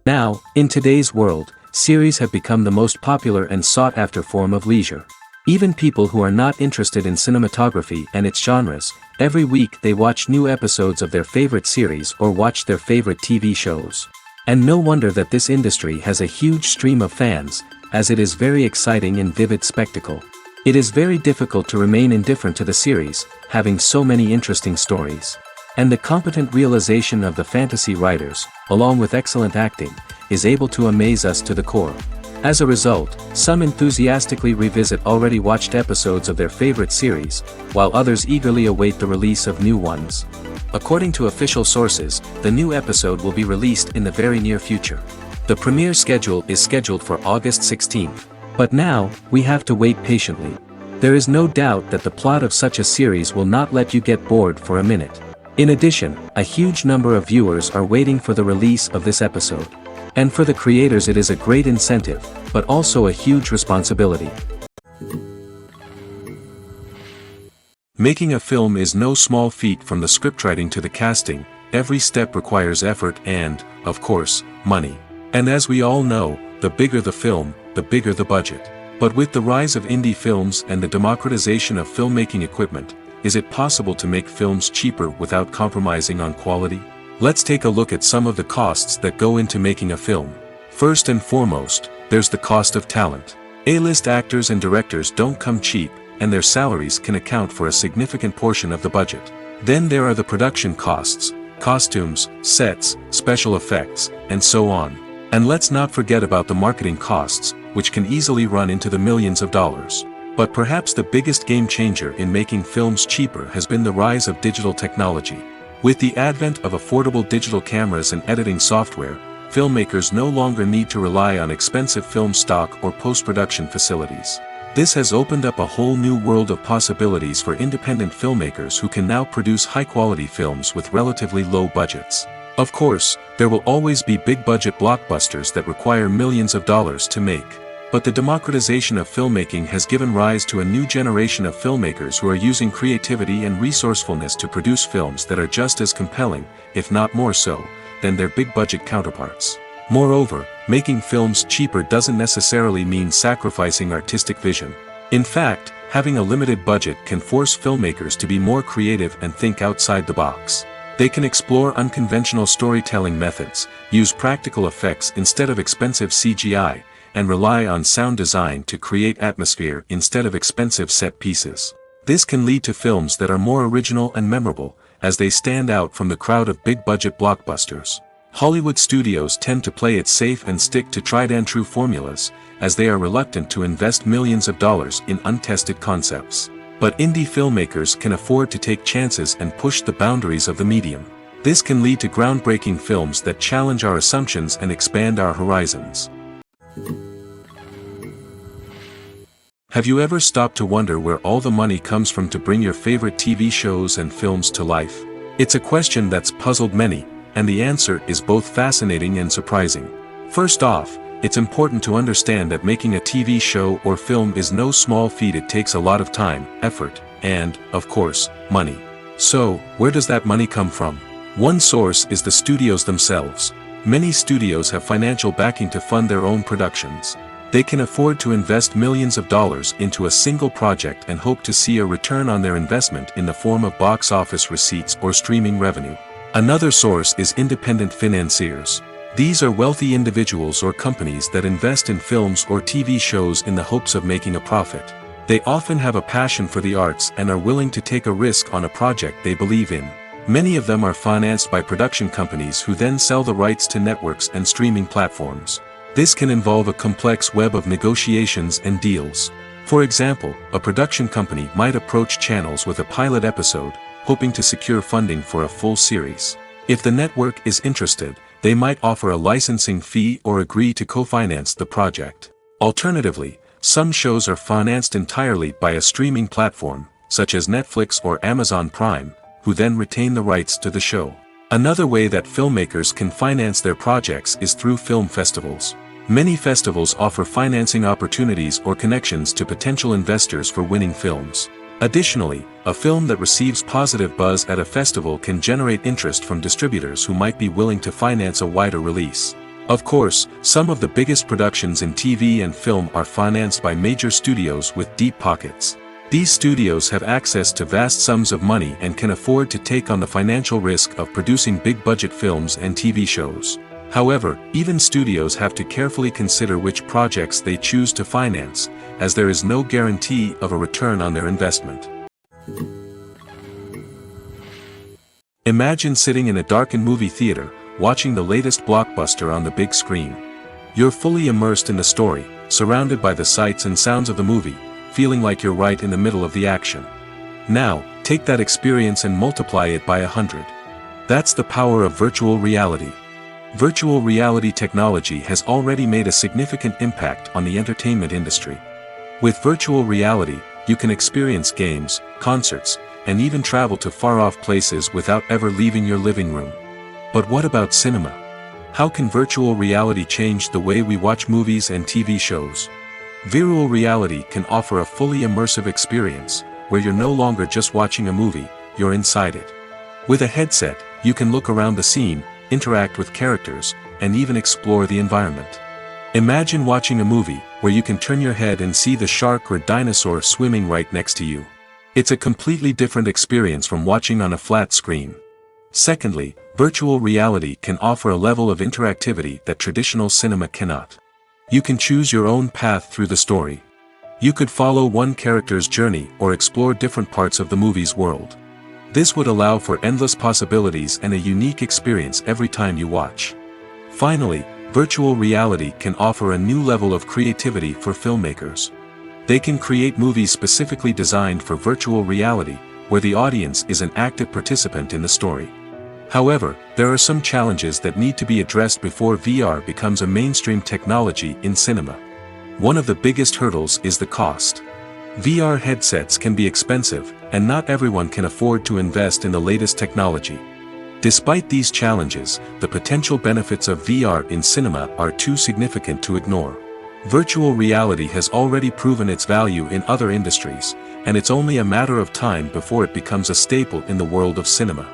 Now, in today's world, series have become the most popular and sought-after form of leisure. Even people who are not interested in cinematography and its genres, every week they watch new episodes of their favorite series or watch their favorite TV shows. And no wonder that this industry has a huge stream of fans, as it is very exciting and vivid spectacle. It is very difficult to remain indifferent to the series, having so many interesting stories. And the competent realization of the fantasy writers, along with excellent acting, is able to amaze us to the core. As a result, some enthusiastically revisit already watched episodes of their favorite series, while others eagerly await the release of new ones. According to official sources, the new episode will be released in the very near future. The premiere schedule is scheduled for August 16th. But now, we have to wait patiently. There is no doubt that the plot of such a series will not let you get bored for a minute. In addition, a huge number of viewers are waiting for the release of this episode. And for the creators it is a great incentive, but also a huge responsibility. Making a film is no small feat. From the scriptwriting to the casting, every step requires effort and, of course, money. And as we all know, the bigger the film, the bigger the budget. But with the rise of indie films and the democratization of filmmaking equipment, is it possible to make films cheaper without compromising on quality? Let's take a look at some of the costs that go into making a film. First and foremost, there's the cost of talent. A-list actors and directors don't come cheap, and their salaries can account for a significant portion of the budget. Then there are the production costs, costumes, sets, special effects, and so on. And let's not forget about the marketing costs, which can easily run into the millions of dollars. But perhaps the biggest game changer in making films cheaper has been the rise of digital technology. With the advent of affordable digital cameras and editing software, filmmakers no longer need to rely on expensive film stock or post-production facilities. This has opened up a whole new world of possibilities for independent filmmakers who can now produce high-quality films with relatively low budgets. Of course, there will always be big-budget blockbusters that require millions of dollars to make. But the democratization of filmmaking has given rise to a new generation of filmmakers who are using creativity and resourcefulness to produce films that are just as compelling, if not more so, than their big-budget counterparts. Moreover, making films cheaper doesn't necessarily mean sacrificing artistic vision. In fact, having a limited budget can force filmmakers to be more creative and think outside the box. They can explore unconventional storytelling methods, use practical effects instead of expensive CGI, and rely on sound design to create atmosphere instead of expensive set pieces. This can lead to films that are more original and memorable, as they stand out from the crowd of big-budget blockbusters. Hollywood studios tend to play it safe and stick to tried-and-true formulas, as they are reluctant to invest millions of dollars in untested concepts. But indie filmmakers can afford to take chances and push the boundaries of the medium. This can lead to groundbreaking films that challenge our assumptions and expand our horizons. Have you ever stopped to wonder where all the money comes from to bring your favorite TV shows and films to life? It's a question that's puzzled many, and the answer is both fascinating and surprising. First off, it's important to understand that making a TV show or film is no small feat. It takes a lot of time, effort, and, of course, money. So, where does that money come from? One source is the studios themselves. Many studios have financial backing to fund their own productions. They can afford to invest millions of dollars into a single project and hope to see a return on their investment in the form of box office receipts or streaming revenue. Another source is independent financiers. These are wealthy individuals or companies that invest in films or TV shows in the hopes of making a profit. They often have a passion for the arts and are willing to take a risk on a project they believe in. Many of them are financed by production companies who then sell the rights to networks and streaming platforms. This can involve a complex web of negotiations and deals. For example, a production company might approach channels with a pilot episode, hoping to secure funding for a full series. If the network is interested, they might offer a licensing fee or agree to co-finance the project. Alternatively, some shows are financed entirely by a streaming platform, such as Netflix or Amazon Prime, who then retain the rights to the show. Another way that filmmakers can finance their projects is through film festivals. Many festivals offer financing opportunities or connections to potential investors for winning films. Additionally, a film that receives positive buzz at a festival can generate interest from distributors who might be willing to finance a wider release. Of course, some of the biggest productions in TV and film are financed by major studios with deep pockets. These studios have access to vast sums of money and can afford to take on the financial risk of producing big-budget films and TV shows. However, even studios have to carefully consider which projects they choose to finance, as there is no guarantee of a return on their investment. Imagine sitting in a darkened movie theater, watching the latest blockbuster on the big screen. You're fully immersed in the story, surrounded by the sights and sounds of the movie, feeling like you're right in the middle of the action. Now, take that experience and multiply it by 100. That's the power of virtual reality. Virtual reality technology has already made a significant impact on the entertainment industry. With virtual reality, you can experience games, concerts, and even travel to far-off places without ever leaving your living room. But what about cinema? How can virtual reality change the way we watch movies and TV shows? Virtual reality can offer a fully immersive experience, where you're no longer just watching a movie, you're inside it. With a headset, you can look around the scene, interact with characters, and even explore the environment. Imagine watching a movie where you can turn your head and see the shark or dinosaur swimming right next to you. It's a completely different experience from watching on a flat screen. Secondly, virtual reality can offer a level of interactivity that traditional cinema cannot. You can choose your own path through the story. You could follow one character's journey or explore different parts of the movie's world. This would allow for endless possibilities and a unique experience every time you watch. Finally, virtual reality can offer a new level of creativity for filmmakers. They can create movies specifically designed for virtual reality, where the audience is an active participant in the story. However, there are some challenges that need to be addressed before VR becomes a mainstream technology in cinema. One of the biggest hurdles is the cost. VR headsets can be expensive, and not everyone can afford to invest in the latest technology. Despite these challenges, the potential benefits of VR in cinema are too significant to ignore. Virtual reality has already proven its value in other industries, and it's only a matter of time before it becomes a staple in the world of cinema.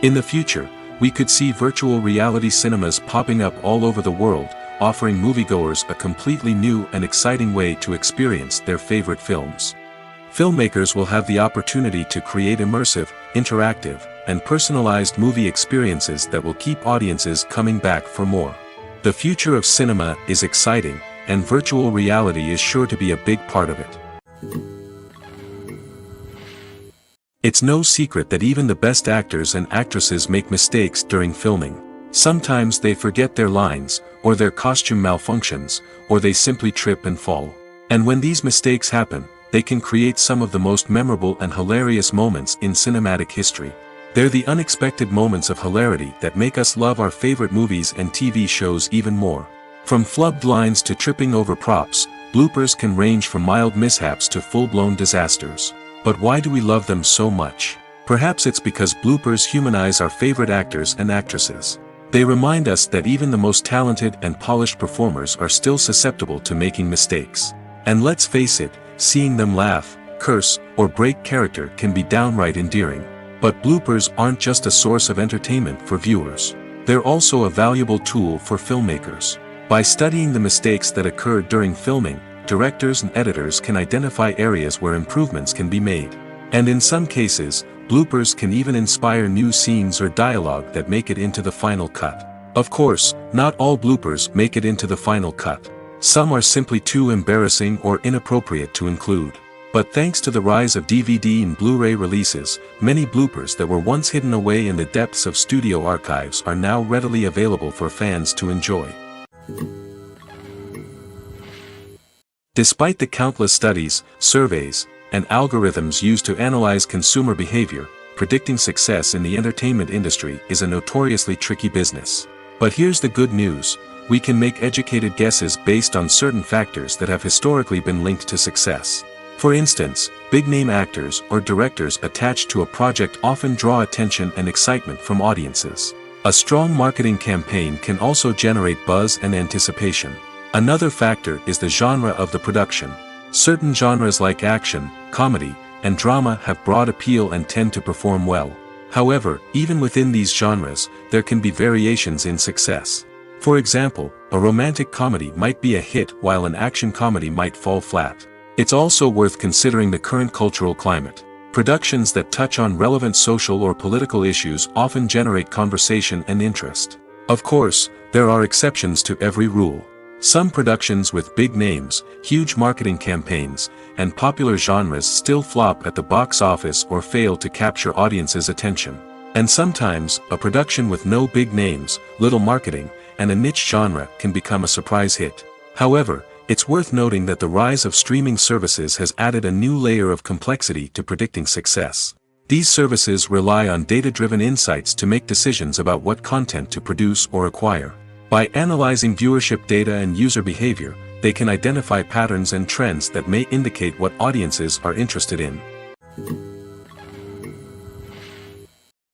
In the future, we could see virtual reality cinemas popping up all over the world, offering moviegoers a completely new and exciting way to experience their favorite films. Filmmakers will have the opportunity to create immersive, interactive, and personalized movie experiences that will keep audiences coming back for more. The future of cinema is exciting, and virtual reality is sure to be a big part of it. It's no secret that even the best actors and actresses make mistakes during filming. Sometimes they forget their lines, or their costume malfunctions, or they simply trip and fall. And when these mistakes happen, they can create some of the most memorable and hilarious moments in cinematic history. They're the unexpected moments of hilarity that make us love our favorite movies and TV shows even more. From flubbed lines to tripping over props, bloopers can range from mild mishaps to full-blown disasters. But why do we love them so much? Perhaps it's because bloopers humanize our favorite actors and actresses. They remind us that even the most talented and polished performers are still susceptible to making mistakes. And let's face it, seeing them laugh, curse, or break character can be downright endearing. But bloopers aren't just a source of entertainment for viewers. They're also a valuable tool for filmmakers. By studying the mistakes that occurred during filming, directors and editors can identify areas where improvements can be made. And in some cases, bloopers can even inspire new scenes or dialogue that make it into the final cut. Of course, not all bloopers make it into the final cut. Some are simply too embarrassing or inappropriate to include. But thanks to the rise of DVD and Blu-ray releases, many bloopers that were once hidden away in the depths of studio archives are now readily available for fans to enjoy. Despite the countless studies, surveys, and algorithms used to analyze consumer behavior, predicting success in the entertainment industry is a notoriously tricky business. But here's the good news: we can make educated guesses based on certain factors that have historically been linked to success. For instance, big-name actors or directors attached to a project often draw attention and excitement from audiences. A strong marketing campaign can also generate buzz and anticipation. Another factor is the genre of the production. Certain genres like action, comedy, and drama have broad appeal and tend to perform well. However, even within these genres, there can be variations in success. For example, a romantic comedy might be a hit while an action comedy might fall flat. It's also worth considering the current cultural climate. Productions that touch on relevant social or political issues often generate conversation and interest. Of course, there are exceptions to every rule. Some productions with big names, huge marketing campaigns, and popular genres still flop at the box office or fail to capture audiences' attention. And sometimes, a production with no big names, little marketing, and a niche genre can become a surprise hit. However, it's worth noting that the rise of streaming services has added a new layer of complexity to predicting success. These services rely on data-driven insights to make decisions about what content to produce or acquire. By analyzing viewership data and user behavior, they can identify patterns and trends that may indicate what audiences are interested in.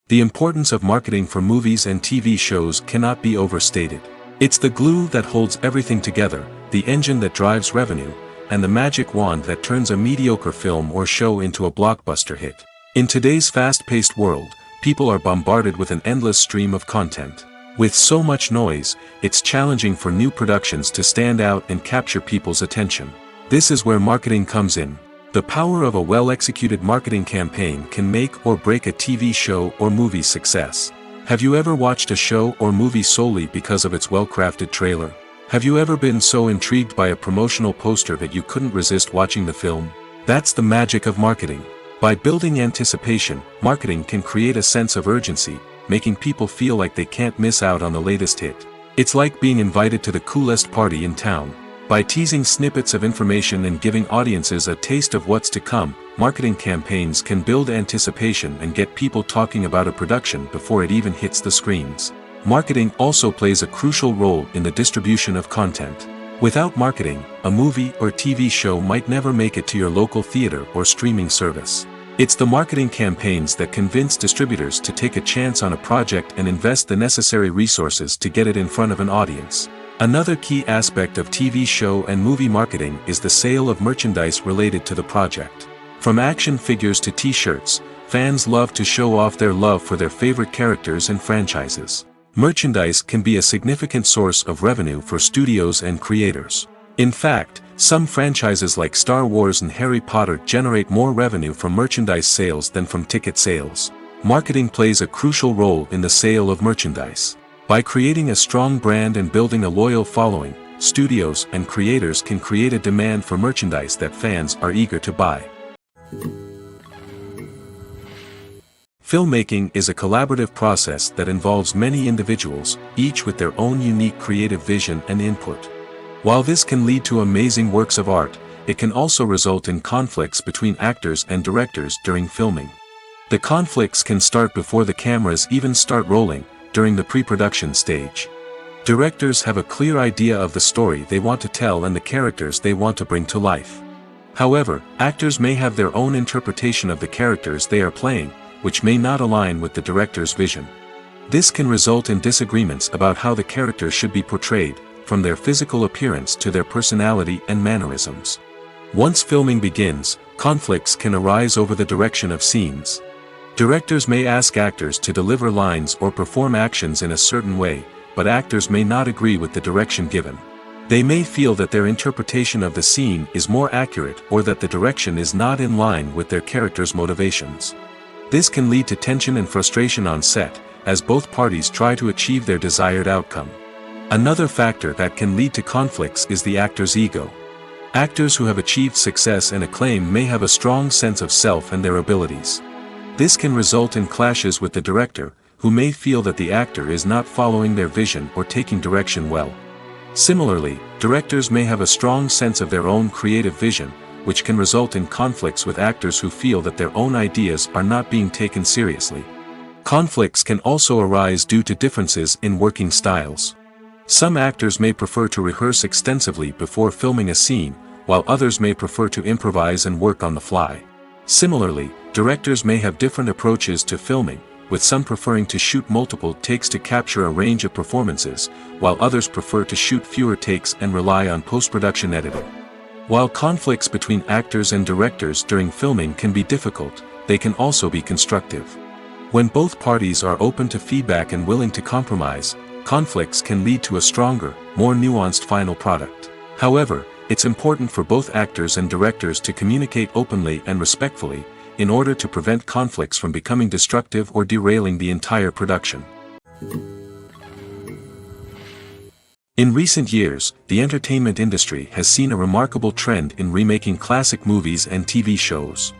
The importance of marketing for movies and TV shows cannot be overstated. It's the glue that holds everything together, the engine that drives revenue, and the magic wand that turns a mediocre film or show into a blockbuster hit. In today's fast-paced world, people are bombarded with an endless stream of content. With so much noise, it's challenging for new productions to stand out and capture people's attention. This is where marketing comes in. The power of a well-executed marketing campaign can make or break a TV show or movie's success. Have you ever watched a show or movie solely because of its well-crafted trailer? Have you ever been so intrigued by a promotional poster that you couldn't resist watching the film? That's the magic of marketing. By building anticipation, marketing can create a sense of urgency, making people feel like they can't miss out on the latest hit. It's like being invited to the coolest party in town. By teasing snippets of information and giving audiences a taste of what's to come, marketing campaigns can build anticipation and get people talking about a production before it even hits the screens. Marketing also plays a crucial role in the distribution of content. Without marketing, a movie or TV show might never make it to your local theater or streaming service. It's the marketing campaigns that convince distributors to take a chance on a project and invest the necessary resources to get it in front of an audience. Another key aspect of TV show and movie marketing is the sale of merchandise related to the project. From action figures to t-shirts, fans love to show off their love for their favorite characters and franchises. Merchandise can be a significant source of revenue for studios and creators. In fact, some franchises like Star Wars and Harry Potter generate more revenue from merchandise sales than from ticket sales. Marketing plays a crucial role in the sale of merchandise. By creating a strong brand and building a loyal following, studios and creators can create a demand for merchandise that fans are eager to buy. Filmmaking is a collaborative process that involves many individuals, each with their own unique creative vision and input. While this can lead to amazing works of art, it can also result in conflicts between actors and directors during filming. The conflicts can start before the cameras even start rolling, during the pre-production stage. Directors have a clear idea of the story they want to tell and the characters they want to bring to life. However, actors may have their own interpretation of the characters they are playing, which may not align with the director's vision. This can result in disagreements about how the characters should be portrayed, from their physical appearance to their personality and mannerisms. Once filming begins, conflicts can arise over the direction of scenes. Directors may ask actors to deliver lines or perform actions in a certain way, but actors may not agree with the direction given. They may feel that their interpretation of the scene is more accurate or that the direction is not in line with their character's motivations. This can lead to tension and frustration on set, as both parties try to achieve their desired outcome. Another factor that can lead to conflicts is the actor's ego. Actors who have achieved success and acclaim may have a strong sense of self and their abilities. This can result in clashes with the director, who may feel that the actor is not following their vision or taking direction well. Similarly, directors may have a strong sense of their own creative vision, which can result in conflicts with actors who feel that their own ideas are not being taken seriously. Conflicts can also arise due to differences in working styles. Some actors may prefer to rehearse extensively before filming a scene, while others may prefer to improvise and work on the fly. Similarly, directors may have different approaches to filming, with some preferring to shoot multiple takes to capture a range of performances, while others prefer to shoot fewer takes and rely on post-production editing. While conflicts between actors and directors during filming can be difficult, they can also be constructive. When both parties are open to feedback and willing to compromise, conflicts can lead to a stronger, more nuanced final product. However, it's important for both actors and directors to communicate openly and respectfully, in order to prevent conflicts from becoming destructive or derailing the entire production. In recent years, the entertainment industry has seen a remarkable trend in remaking classic movies and TV shows.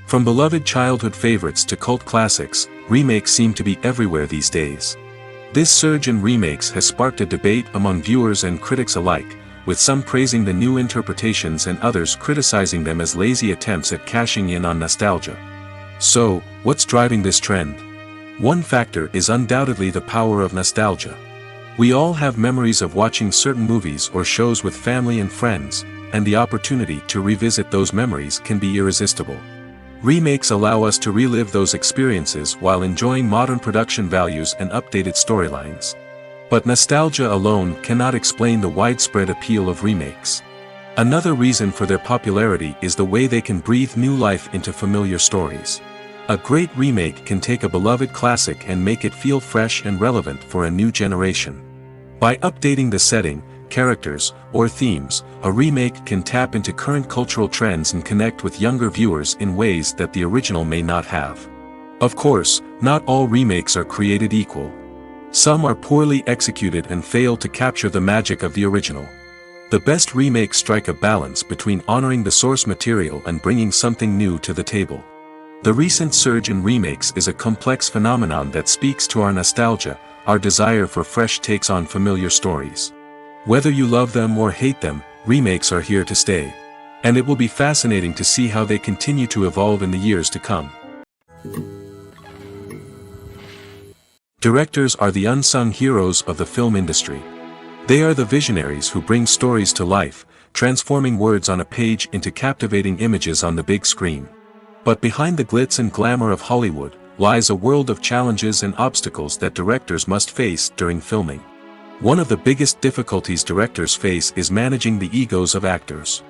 From beloved childhood favorites to cult classics, remakes seem to be everywhere these days. This surge in remakes has sparked a debate among viewers and critics alike, with some praising the new interpretations and others criticizing them as lazy attempts at cashing in on nostalgia. So, what's driving this trend? One factor is undoubtedly the power of nostalgia. We all have memories of watching certain movies or shows with family and friends, and the opportunity to revisit those memories can be irresistible. Remakes allow us to relive those experiences while enjoying modern production values and updated storylines. But nostalgia alone cannot explain the widespread appeal of remakes. Another reason for their popularity is the way they can breathe new life into familiar stories. A great remake can take a beloved classic and make it feel fresh and relevant for a new generation. By updating the setting, characters, or themes, a remake can tap into current cultural trends and connect with younger viewers in ways that the original may not have. Of course, not all remakes are created equal. Some are poorly executed and fail to capture the magic of the original. The best remakes strike a balance between honoring the source material and bringing something new to the table. The recent surge in remakes is a complex phenomenon that speaks to our nostalgia, our desire for fresh takes on familiar stories. Whether you love them or hate them, remakes are here to stay. And it will be fascinating to see how they continue to evolve in the years to come. Directors are the unsung heroes of the film industry. They are the visionaries who bring stories to life, transforming words on a page into captivating images on the big screen. But behind the glitz and glamour of Hollywood, lies a world of challenges and obstacles that directors must face during filming. One of the biggest difficulties directors face is managing the egos of actors.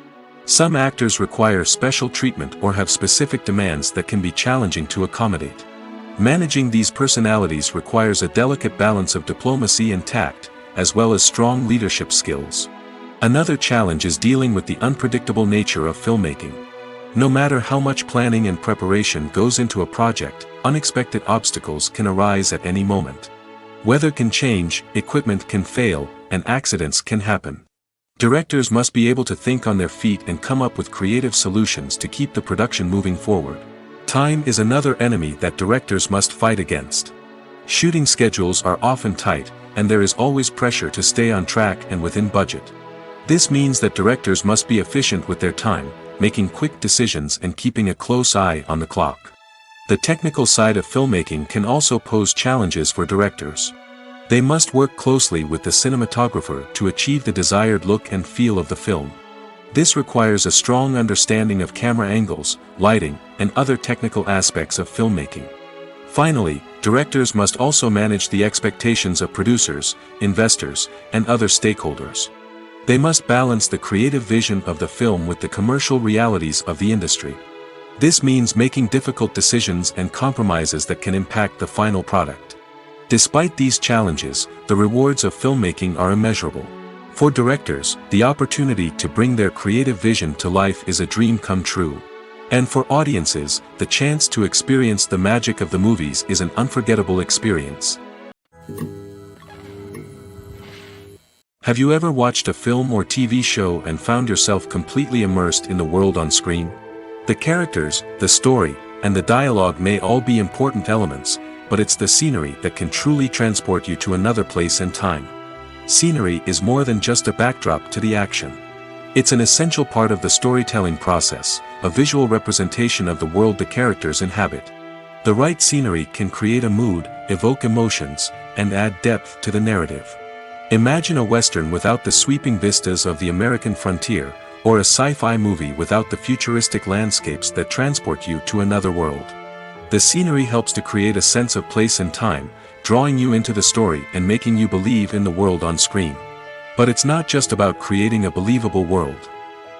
Some actors require special treatment or have specific demands that can be challenging to accommodate. Managing these personalities requires a delicate balance of diplomacy and tact, as well as strong leadership skills. Another challenge is dealing with the unpredictable nature of filmmaking. No matter how much planning and preparation goes into a project, unexpected obstacles can arise at any moment. Weather can change, equipment can fail, and accidents can happen. Directors must be able to think on their feet and come up with creative solutions to keep the production moving forward. Time is another enemy that directors must fight against. Shooting schedules are often tight, and there is always pressure to stay on track and within budget. This means that directors must be efficient with their time, making quick decisions and keeping a close eye on the clock. The technical side of filmmaking can also pose challenges for directors. They must work closely with the cinematographer to achieve the desired look and feel of the film. This requires a strong understanding of camera angles, lighting, and other technical aspects of filmmaking. Finally, directors must also manage the expectations of producers, investors, and other stakeholders. They must balance the creative vision of the film with the commercial realities of the industry. This means making difficult decisions and compromises that can impact the final product. Despite these challenges, the rewards of filmmaking are immeasurable. For directors, the opportunity to bring their creative vision to life is a dream come true. And for audiences, the chance to experience the magic of the movies is an unforgettable experience. Have you ever watched a film or TV show and found yourself completely immersed in the world on screen? The characters, the story, and the dialogue may all be important elements, but it's the scenery that can truly transport you to another place and time. Scenery is more than just a backdrop to the action. It's an essential part of the storytelling process, a visual representation of the world the characters inhabit. The right scenery can create a mood, evoke emotions, and add depth to the narrative. Imagine a Western without the sweeping vistas of the American frontier, or a sci-fi movie without the futuristic landscapes that transport you to another world. The scenery helps to create a sense of place and time, drawing you into the story and making you believe in the world on screen. But it's not just about creating a believable world.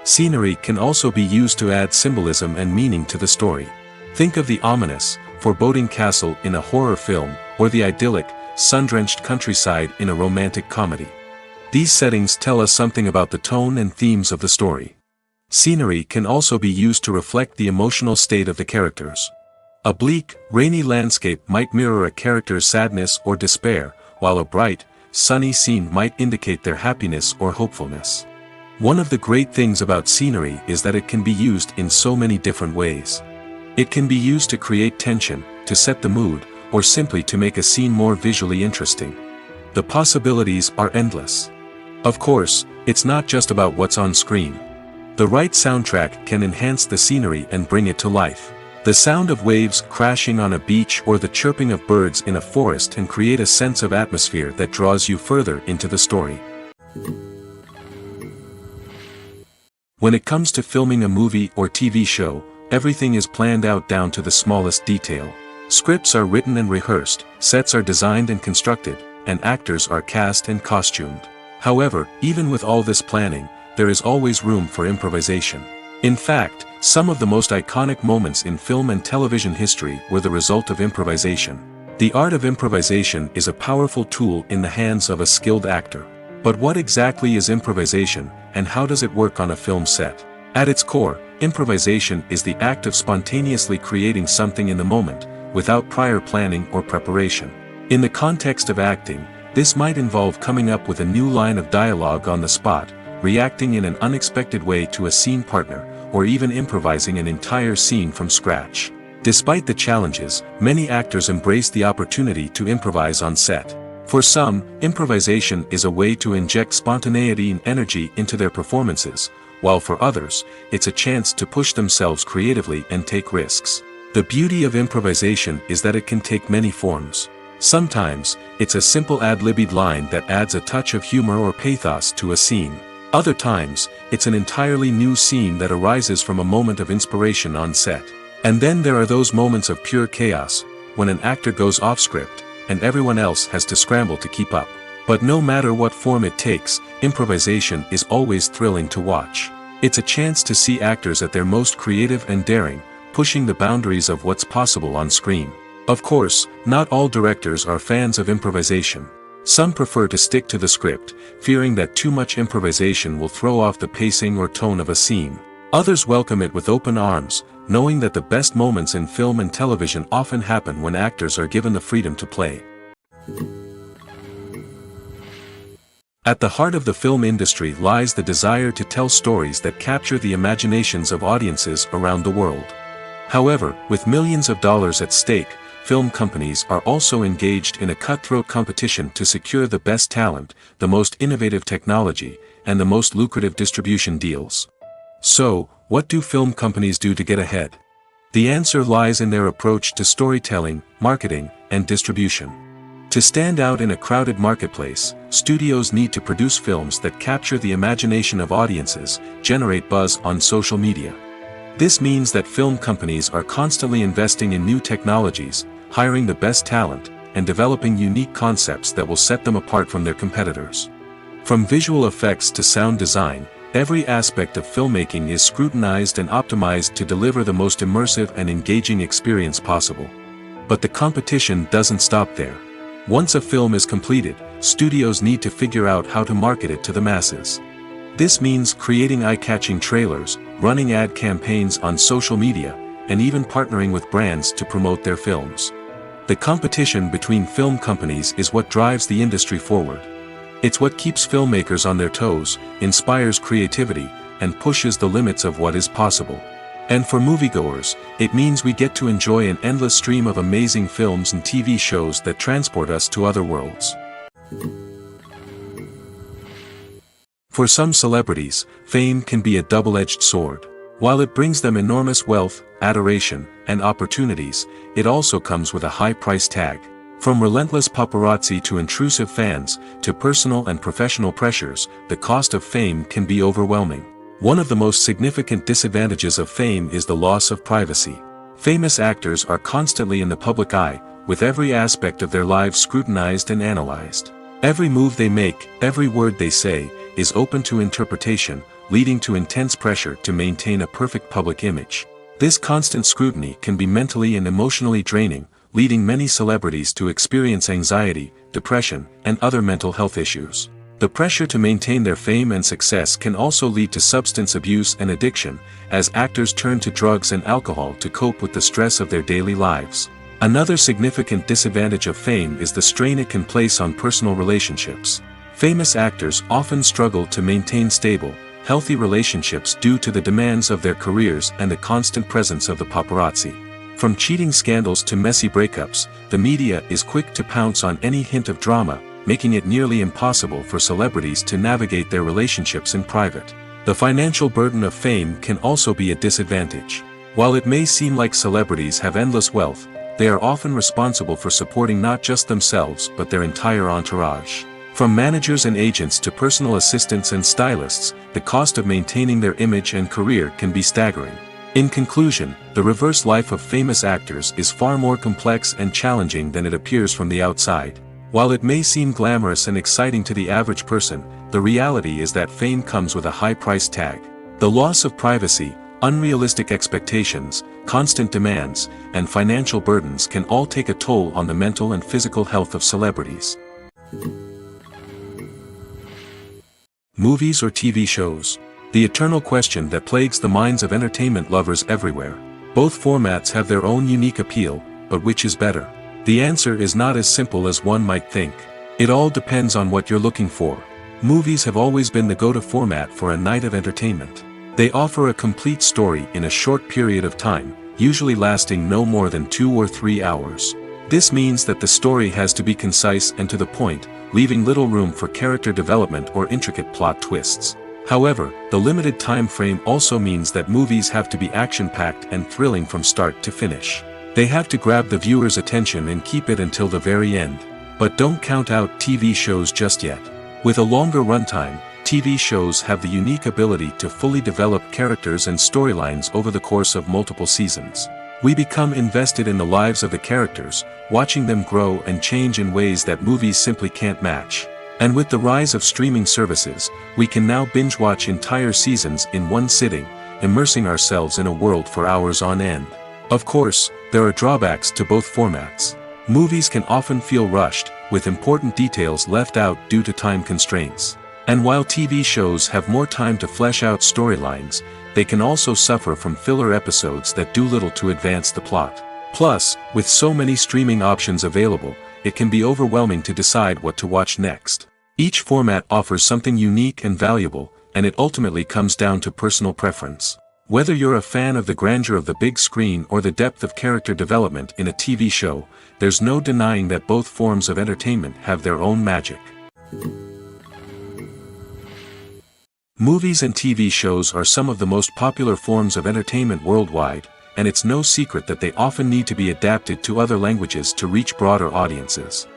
Scenery can also be used to add symbolism and meaning to the story. Think of the ominous, foreboding castle in a horror film, or the idyllic, sun-drenched countryside in a romantic comedy. These settings tell us something about the tone and themes of the story. Scenery can also be used to reflect the emotional state of the characters. A bleak, rainy landscape might mirror a character's sadness or despair, while a bright, sunny scene might indicate their happiness or hopefulness. One of the great things about scenery is that it can be used in so many different ways. It can be used to create tension, to set the mood, or simply to make a scene more visually interesting. The possibilities are endless. Of course, it's not just about what's on screen. The right soundtrack can enhance the scenery and bring it to life. The sound of waves crashing on a beach or the chirping of birds in a forest can create a sense of atmosphere that draws you further into the story. When it comes to filming a movie or TV show, everything is planned out down to the smallest detail. Scripts are written and rehearsed, sets are designed and constructed, and actors are cast and costumed. However, even with all this planning, there is always room for improvisation. In fact, some of the most iconic moments in film and television history were the result of improvisation. The art of improvisation is a powerful tool in the hands of a skilled actor. But what exactly is improvisation, and how does it work on a film set? At its core, improvisation is the act of spontaneously creating something in the moment, without prior planning or preparation. In the context of acting, this might involve coming up with a new line of dialogue on the spot, reacting in an unexpected way to a scene partner, or even improvising an entire scene from scratch. Despite the challenges, many actors embrace the opportunity to improvise on set. For some, improvisation is a way to inject spontaneity and energy into their performances, while for others, it's a chance to push themselves creatively and take risks. The beauty of improvisation is that it can take many forms. Sometimes, it's a simple ad-libbed line that adds a touch of humor or pathos to a scene. Other times, it's an entirely new scene that arises from a moment of inspiration on set. And then there are those moments of pure chaos, when an actor goes off script, and everyone else has to scramble to keep up. But no matter what form it takes, improvisation is always thrilling to watch. It's a chance to see actors at their most creative and daring, pushing the boundaries of what's possible on screen. Of course, not all directors are fans of improvisation. Some prefer to stick to the script, fearing that too much improvisation will throw off the pacing or tone of a scene. Others welcome it with open arms, knowing that the best moments in film and television often happen when actors are given the freedom to play. At the heart of the film industry lies the desire to tell stories that capture the imaginations of audiences around the world. However, with millions of dollars at stake, film companies are also engaged in a cutthroat competition to secure the best talent, the most innovative technology, and the most lucrative distribution deals. So, what do film companies do to get ahead? The answer lies in their approach to storytelling, marketing, and distribution. To stand out in a crowded marketplace, studios need to produce films that capture the imagination of audiences, generate buzz on social media. This means that film companies are constantly investing in new technologies, hiring the best talent, and developing unique concepts that will set them apart from their competitors. From visual effects to sound design, every aspect of filmmaking is scrutinized and optimized to deliver the most immersive and engaging experience possible. But the competition doesn't stop there. Once a film is completed, studios need to figure out how to market it to the masses. This means creating eye-catching trailers, running ad campaigns on social media, and even partnering with brands to promote their films. The competition between film companies is what drives the industry forward. It's what keeps filmmakers on their toes, inspires creativity, and pushes the limits of what is possible. And for moviegoers, it means we get to enjoy an endless stream of amazing films and TV shows that transport us to other worlds. For some celebrities, fame can be a double-edged sword. While it brings them enormous wealth, adoration, and opportunities, it also comes with a high price tag. From relentless paparazzi to intrusive fans, to personal and professional pressures, the cost of fame can be overwhelming. One of the most significant disadvantages of fame is the loss of privacy. Famous actors are constantly in the public eye, with every aspect of their lives scrutinized and analyzed. Every move they make, every word they say, is open to interpretation, leading to intense pressure to maintain a perfect public image. This constant scrutiny can be mentally and emotionally draining, leading many celebrities to experience anxiety, depression, and other mental health issues. The pressure to maintain their fame and success can also lead to substance abuse and addiction, as actors turn to drugs and alcohol to cope with the stress of their daily lives. Another significant disadvantage of fame is the strain it can place on personal relationships. Famous actors often struggle to maintain stable, healthy relationships due to the demands of their careers and the constant presence of the paparazzi. From cheating scandals to messy breakups, the media is quick to pounce on any hint of drama, making it nearly impossible for celebrities to navigate their relationships in private. The financial burden of fame can also be a disadvantage. While it may seem like celebrities have endless wealth, they are often responsible for supporting not just themselves but their entire entourage. From managers and agents to personal assistants and stylists, the cost of maintaining their image and career can be staggering. In conclusion, the reverse life of famous actors is far more complex and challenging than it appears from the outside. While it may seem glamorous and exciting to the average person, the reality is that fame comes with a high price tag. The loss of privacy, unrealistic expectations, constant demands, and financial burdens can all take a toll on the mental and physical health of celebrities. Movies or TV shows? The eternal question that plagues the minds of entertainment lovers everywhere. Both formats have their own unique appeal, but which is better? The answer is not as simple as one might think. It all depends on what you're looking for. Movies have always been the go-to format for a night of entertainment. They offer a complete story in a short period of time, usually lasting no more than 2 or 3 hours. This means that the story has to be concise and to the point, leaving little room for character development or intricate plot twists. However, the limited time frame also means that movies have to be action-packed and thrilling from start to finish. They have to grab the viewer's attention and keep it until the very end. But don't count out TV shows just yet. With a longer runtime, TV shows have the unique ability to fully develop characters and storylines over the course of multiple seasons. We become invested in the lives of the characters, watching them grow and change in ways that movies simply can't match. And with the rise of streaming services, we can now binge-watch entire seasons in one sitting, immersing ourselves in a world for hours on end. Of course, there are drawbacks to both formats. Movies can often feel rushed, with important details left out due to time constraints. And while TV shows have more time to flesh out storylines, they can also suffer from filler episodes that do little to advance the plot. Plus, with so many streaming options available, it can be overwhelming to decide what to watch next. Each format offers something unique and valuable, and it ultimately comes down to personal preference. Whether you're a fan of the grandeur of the big screen or the depth of character development in a TV show, there's no denying that both forms of entertainment have their own magic. Movies and TV shows are some of the most popular forms of entertainment worldwide, and it's no secret that they often need to be adapted to other languages to reach broader audiences.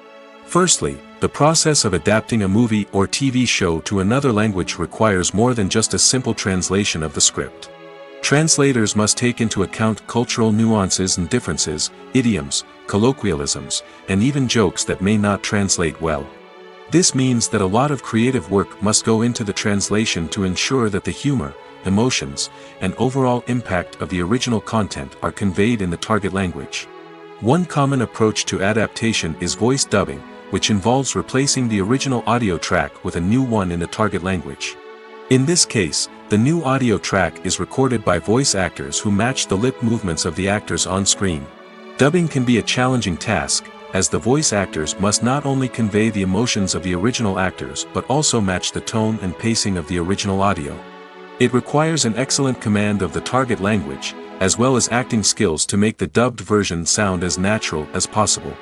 Firstly, the process of adapting a movie or TV show to another language requires more than just a simple translation of the script. Translators must take into account cultural nuances and differences, idioms, colloquialisms, and even jokes that may not translate well. This means that a lot of creative work must go into the translation to ensure that the humor, emotions, and overall impact of the original content are conveyed in the target language. One common approach to adaptation is voice dubbing, which involves replacing the original audio track with a new one in the target language. In this case, the new audio track is recorded by voice actors who match the lip movements of the actors on screen. Dubbing can be a challenging task, as the voice actors must not only convey the emotions of the original actors but also match the tone and pacing of the original audio. It requires an excellent command of the target language, as well as acting skills to make the dubbed version sound as natural as possible.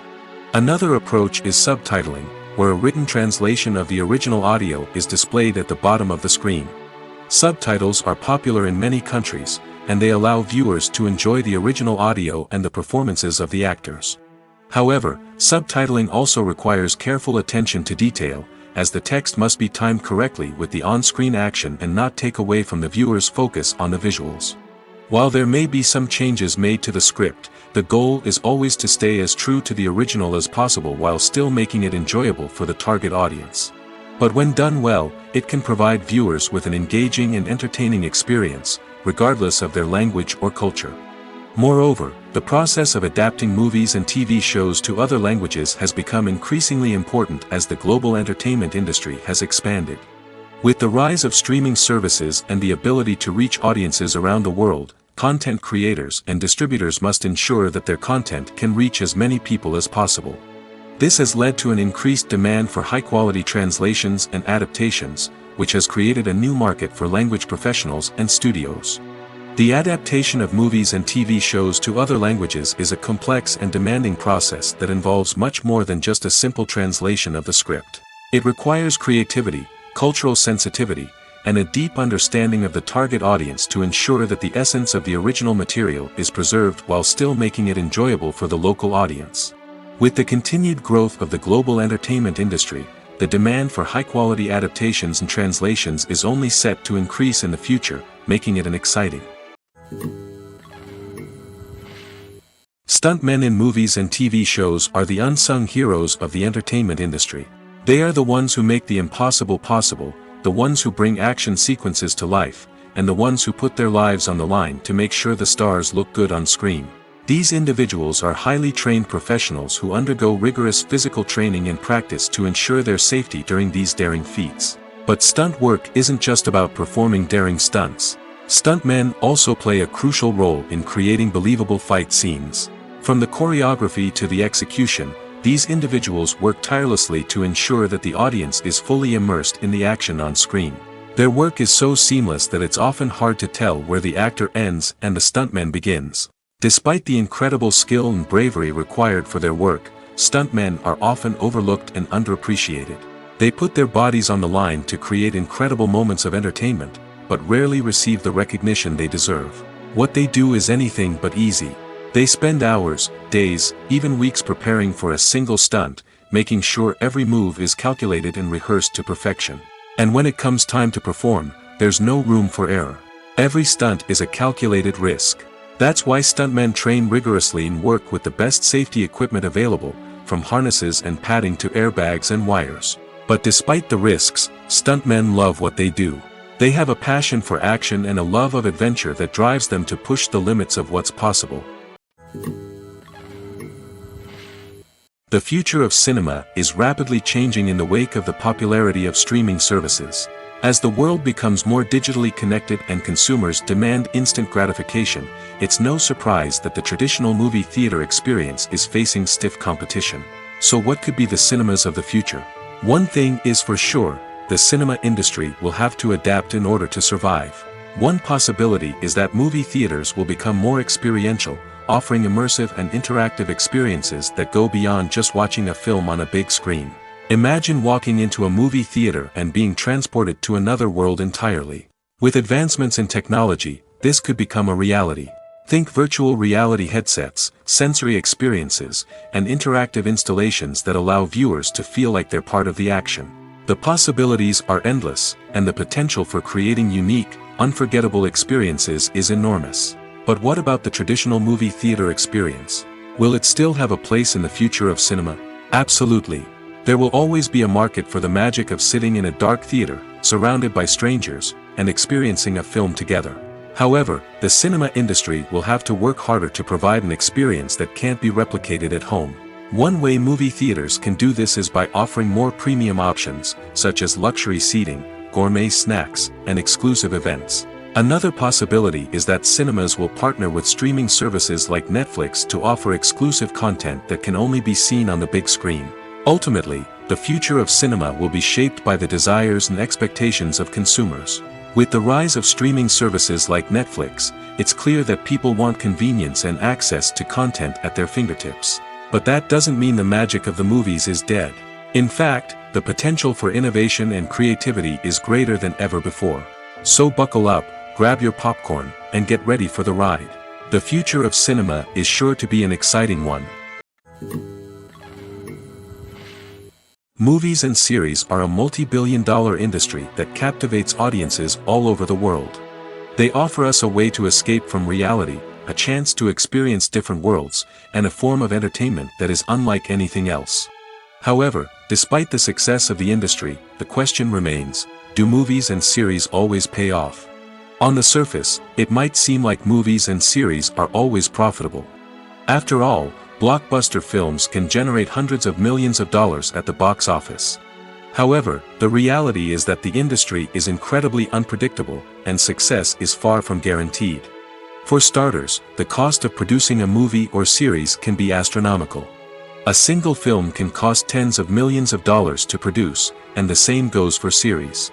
Another approach is subtitling, where a written translation of the original audio is displayed at the bottom of the screen. Subtitles are popular in many countries, and they allow viewers to enjoy the original audio and the performances of the actors. However, subtitling also requires careful attention to detail, as the text must be timed correctly with the on-screen action and not take away from the viewer's focus on the visuals. While there may be some changes made to the script, the goal is always to stay as true to the original as possible while still making it enjoyable for the target audience. But when done well, it can provide viewers with an engaging and entertaining experience, regardless of their language or culture. Moreover, the process of adapting movies and TV shows to other languages has become increasingly important as the global entertainment industry has expanded. With the rise of streaming services and the ability to reach audiences around the world, content creators and distributors must ensure that their content can reach as many people as possible. This has led to an increased demand for high-quality translations and adaptations, which has created a new market for language professionals and studios. The adaptation of movies and TV shows to other languages is a complex and demanding process that involves much more than just a simple translation of the script. It requires creativity, cultural sensitivity, and a deep understanding of the target audience to ensure that the essence of the original material is preserved while still making it enjoyable for the local audience. With the continued growth of the global entertainment industry, the demand for high-quality adaptations and translations is only set to increase in the future, making it exciting. Stuntmen in movies and TV shows are the unsung heroes of the entertainment industry. They are the ones who make the impossible possible, the ones who bring action sequences to life, and the ones who put their lives on the line to make sure the stars look good on screen. These individuals are highly trained professionals who undergo rigorous physical training and practice to ensure their safety during these daring feats. But stunt work isn't just about performing daring stunts. Stuntmen also play a crucial role in creating believable fight scenes. From the choreography to the execution, these individuals work tirelessly to ensure that the audience is fully immersed in the action on screen. Their work is so seamless that it's often hard to tell where the actor ends and the stuntman begins. Despite the incredible skill and bravery required for their work, stuntmen are often overlooked and underappreciated. They put their bodies on the line to create incredible moments of entertainment, but rarely receive the recognition they deserve. What they do is anything but easy. They spend hours, days, even weeks preparing for a single stunt, making sure every move is calculated and rehearsed to perfection. And when it comes time to perform, there's no room for error. Every stunt is a calculated risk. That's why stuntmen train rigorously and work with the best safety equipment available, from harnesses and padding to airbags and wires. But despite the risks, stuntmen love what they do. They have a passion for action and a love of adventure that drives them to push the limits of what's possible. The future of cinema is rapidly changing in the wake of the popularity of streaming services. As the world becomes more digitally connected and consumers demand instant gratification, it's no surprise that the traditional movie theater experience is facing stiff competition. So what could be the cinemas of the future? One thing is for sure, the cinema industry will have to adapt in order to survive. One possibility is that movie theaters will become more experiential, offering immersive and interactive experiences that go beyond just watching a film on a big screen. Imagine walking into a movie theater and being transported to another world entirely. With advancements in technology, this could become a reality. Think virtual reality headsets, sensory experiences, and interactive installations that allow viewers to feel like they're part of the action. The possibilities are endless, and the potential for creating unique, unforgettable experiences is enormous. But what about the traditional movie theater experience? Will it still have a place in the future of cinema? Absolutely. There will always be a market for the magic of sitting in a dark theater, surrounded by strangers, and experiencing a film together. However, the cinema industry will have to work harder to provide an experience that can't be replicated at home. One way movie theaters can do this is by offering more premium options, such as luxury seating, gourmet snacks, and exclusive events. Another possibility is that cinemas will partner with streaming services like Netflix to offer exclusive content that can only be seen on the big screen. Ultimately, the future of cinema will be shaped by the desires and expectations of consumers. With the rise of streaming services like Netflix, it's clear that people want convenience and access to content at their fingertips. But that doesn't mean the magic of the movies is dead. In fact, the potential for innovation and creativity is greater than ever before. So buckle up, grab your popcorn, and get ready for the ride. The future of cinema is sure to be an exciting one. Movies and series are a multi-billion-dollar industry that captivates audiences all over the world. They offer us a way to escape from reality, a chance to experience different worlds, and a form of entertainment that is unlike anything else. However, despite the success of the industry, the question remains, do movies and series always pay off? On the surface, it might seem like movies and series are always profitable. After all, blockbuster films can generate hundreds of millions of dollars at the box office. However, the reality is that the industry is incredibly unpredictable, and success is far from guaranteed. For starters, the cost of producing a movie or series can be astronomical. A single film can cost tens of millions of dollars to produce, and the same goes for series.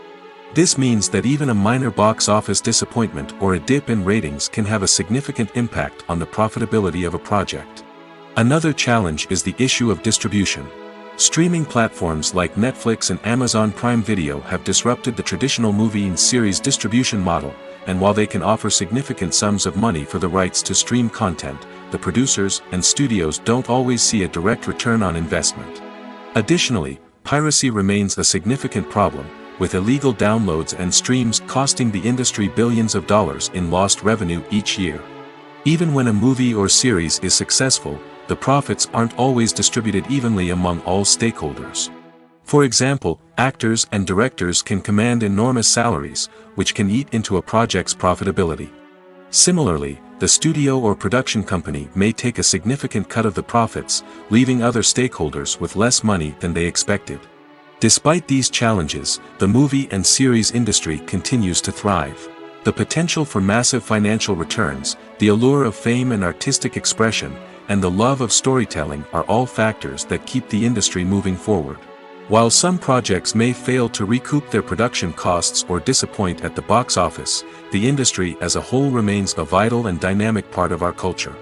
This means that even a minor box office disappointment or a dip in ratings can have a significant impact on the profitability of a project. Another challenge is the issue of distribution. Streaming platforms like Netflix and Amazon Prime Video have disrupted the traditional movie and series distribution model, and while they can offer significant sums of money for the rights to stream content, the producers and studios don't always see a direct return on investment. Additionally, piracy remains a significant problem, with illegal downloads and streams costing the industry billions of dollars in lost revenue each year. Even when a movie or series is successful, the profits aren't always distributed evenly among all stakeholders. For example, actors and directors can command enormous salaries, which can eat into a project's profitability. Similarly, the studio or production company may take a significant cut of the profits, leaving other stakeholders with less money than they expected. Despite these challenges, the movie and series industry continues to thrive. The potential for massive financial returns, the allure of fame and artistic expression, and the love of storytelling are all factors that keep the industry moving forward. While some projects may fail to recoup their production costs or disappoint at the box office, the industry as a whole remains a vital and dynamic part of our culture.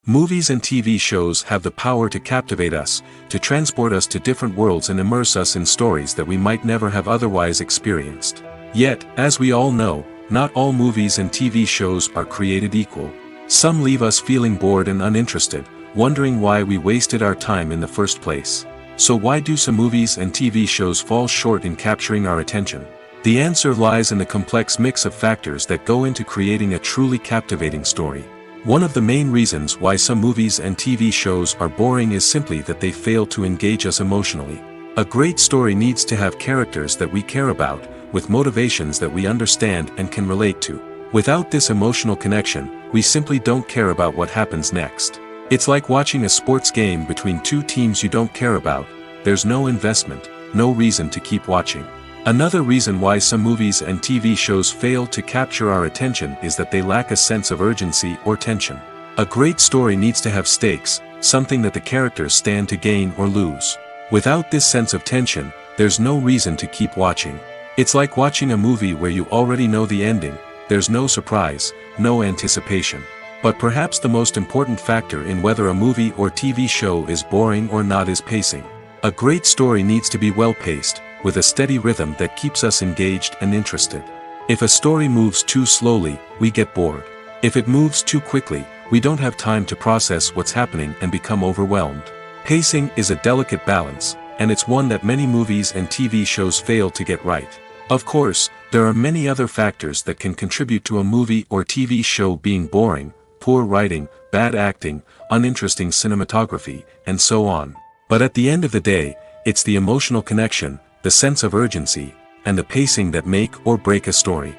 Movies and TV shows have the power to captivate us, to transport us to different worlds and immerse us in stories that we might never have otherwise experienced. Yet, as we all know, not all movies and TV shows are created equal. Some leave us feeling bored and uninterested, wondering why we wasted our time in the first place. So why do some movies and TV shows fall short in capturing our attention? The answer lies in the complex mix of factors that go into creating a truly captivating story. One of the main reasons why some movies and TV shows are boring is simply that they fail to engage us emotionally. A great story needs to have characters that we care about, with motivations that we understand and can relate to. Without this emotional connection, we simply don't care about what happens next. It's like watching a sports game between two teams you don't care about. There's no investment, no reason to keep watching. Another reason why some movies and TV shows fail to capture our attention is that they lack a sense of urgency or tension. A great story needs to have stakes, something that the characters stand to gain or lose. Without this sense of tension, there's no reason to keep watching. It's like watching a movie where you already know the ending. There's no surprise, no anticipation. But perhaps the most important factor in whether a movie or TV show is boring or not is pacing. A great story needs to be well-paced, with a steady rhythm that keeps us engaged and interested. If a story moves too slowly, we get bored. If it moves too quickly, we don't have time to process what's happening and become overwhelmed. Pacing is a delicate balance, and it's one that many movies and TV shows fail to get right. Of course, there are many other factors that can contribute to a movie or TV show being boring: poor writing, bad acting, uninteresting cinematography, and so on. But at the end of the day, it's the emotional connection, the sense of urgency, and the pacing that make or break a story.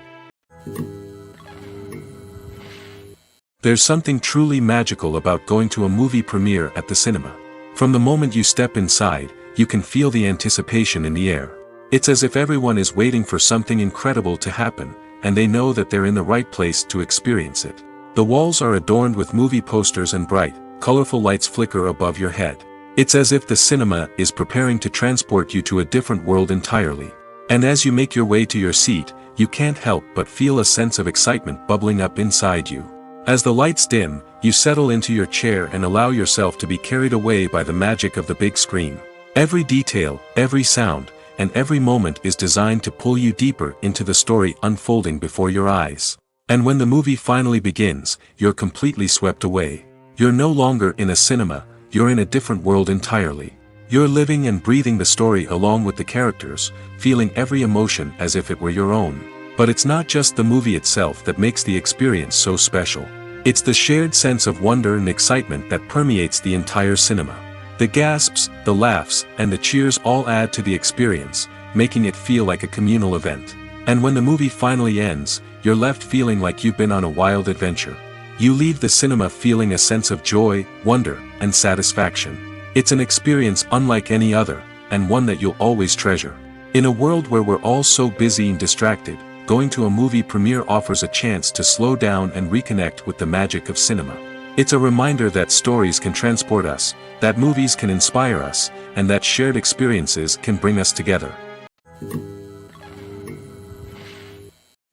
There's something truly magical about going to a movie premiere at the cinema. From the moment you step inside, you can feel the anticipation in the air. It's as if everyone is waiting for something incredible to happen, and they know that they're in the right place to experience it. The walls are adorned with movie posters and bright, colorful lights flicker above your head. It's as if the cinema is preparing to transport you to a different world entirely. And as you make your way to your seat, you can't help but feel a sense of excitement bubbling up inside you. As the lights dim, you settle into your chair and allow yourself to be carried away by the magic of the big screen. Every detail, every sound, and every moment is designed to pull you deeper into the story unfolding before your eyes. And when the movie finally begins, you're completely swept away. You're no longer in a cinema, you're in a different world entirely. You're living and breathing the story along with the characters, feeling every emotion as if it were your own. But it's not just the movie itself that makes the experience so special. It's the shared sense of wonder and excitement that permeates the entire cinema. The gasps, the laughs, and the cheers all add to the experience, making it feel like a communal event. And when the movie finally ends, you're left feeling like you've been on a wild adventure. You leave the cinema feeling a sense of joy, wonder, and satisfaction. It's an experience unlike any other, and one that you'll always treasure. In a world where we're all so busy and distracted, going to a movie premiere offers a chance to slow down and reconnect with the magic of cinema. It's a reminder that stories can transport us, that movies can inspire us, and that shared experiences can bring us together.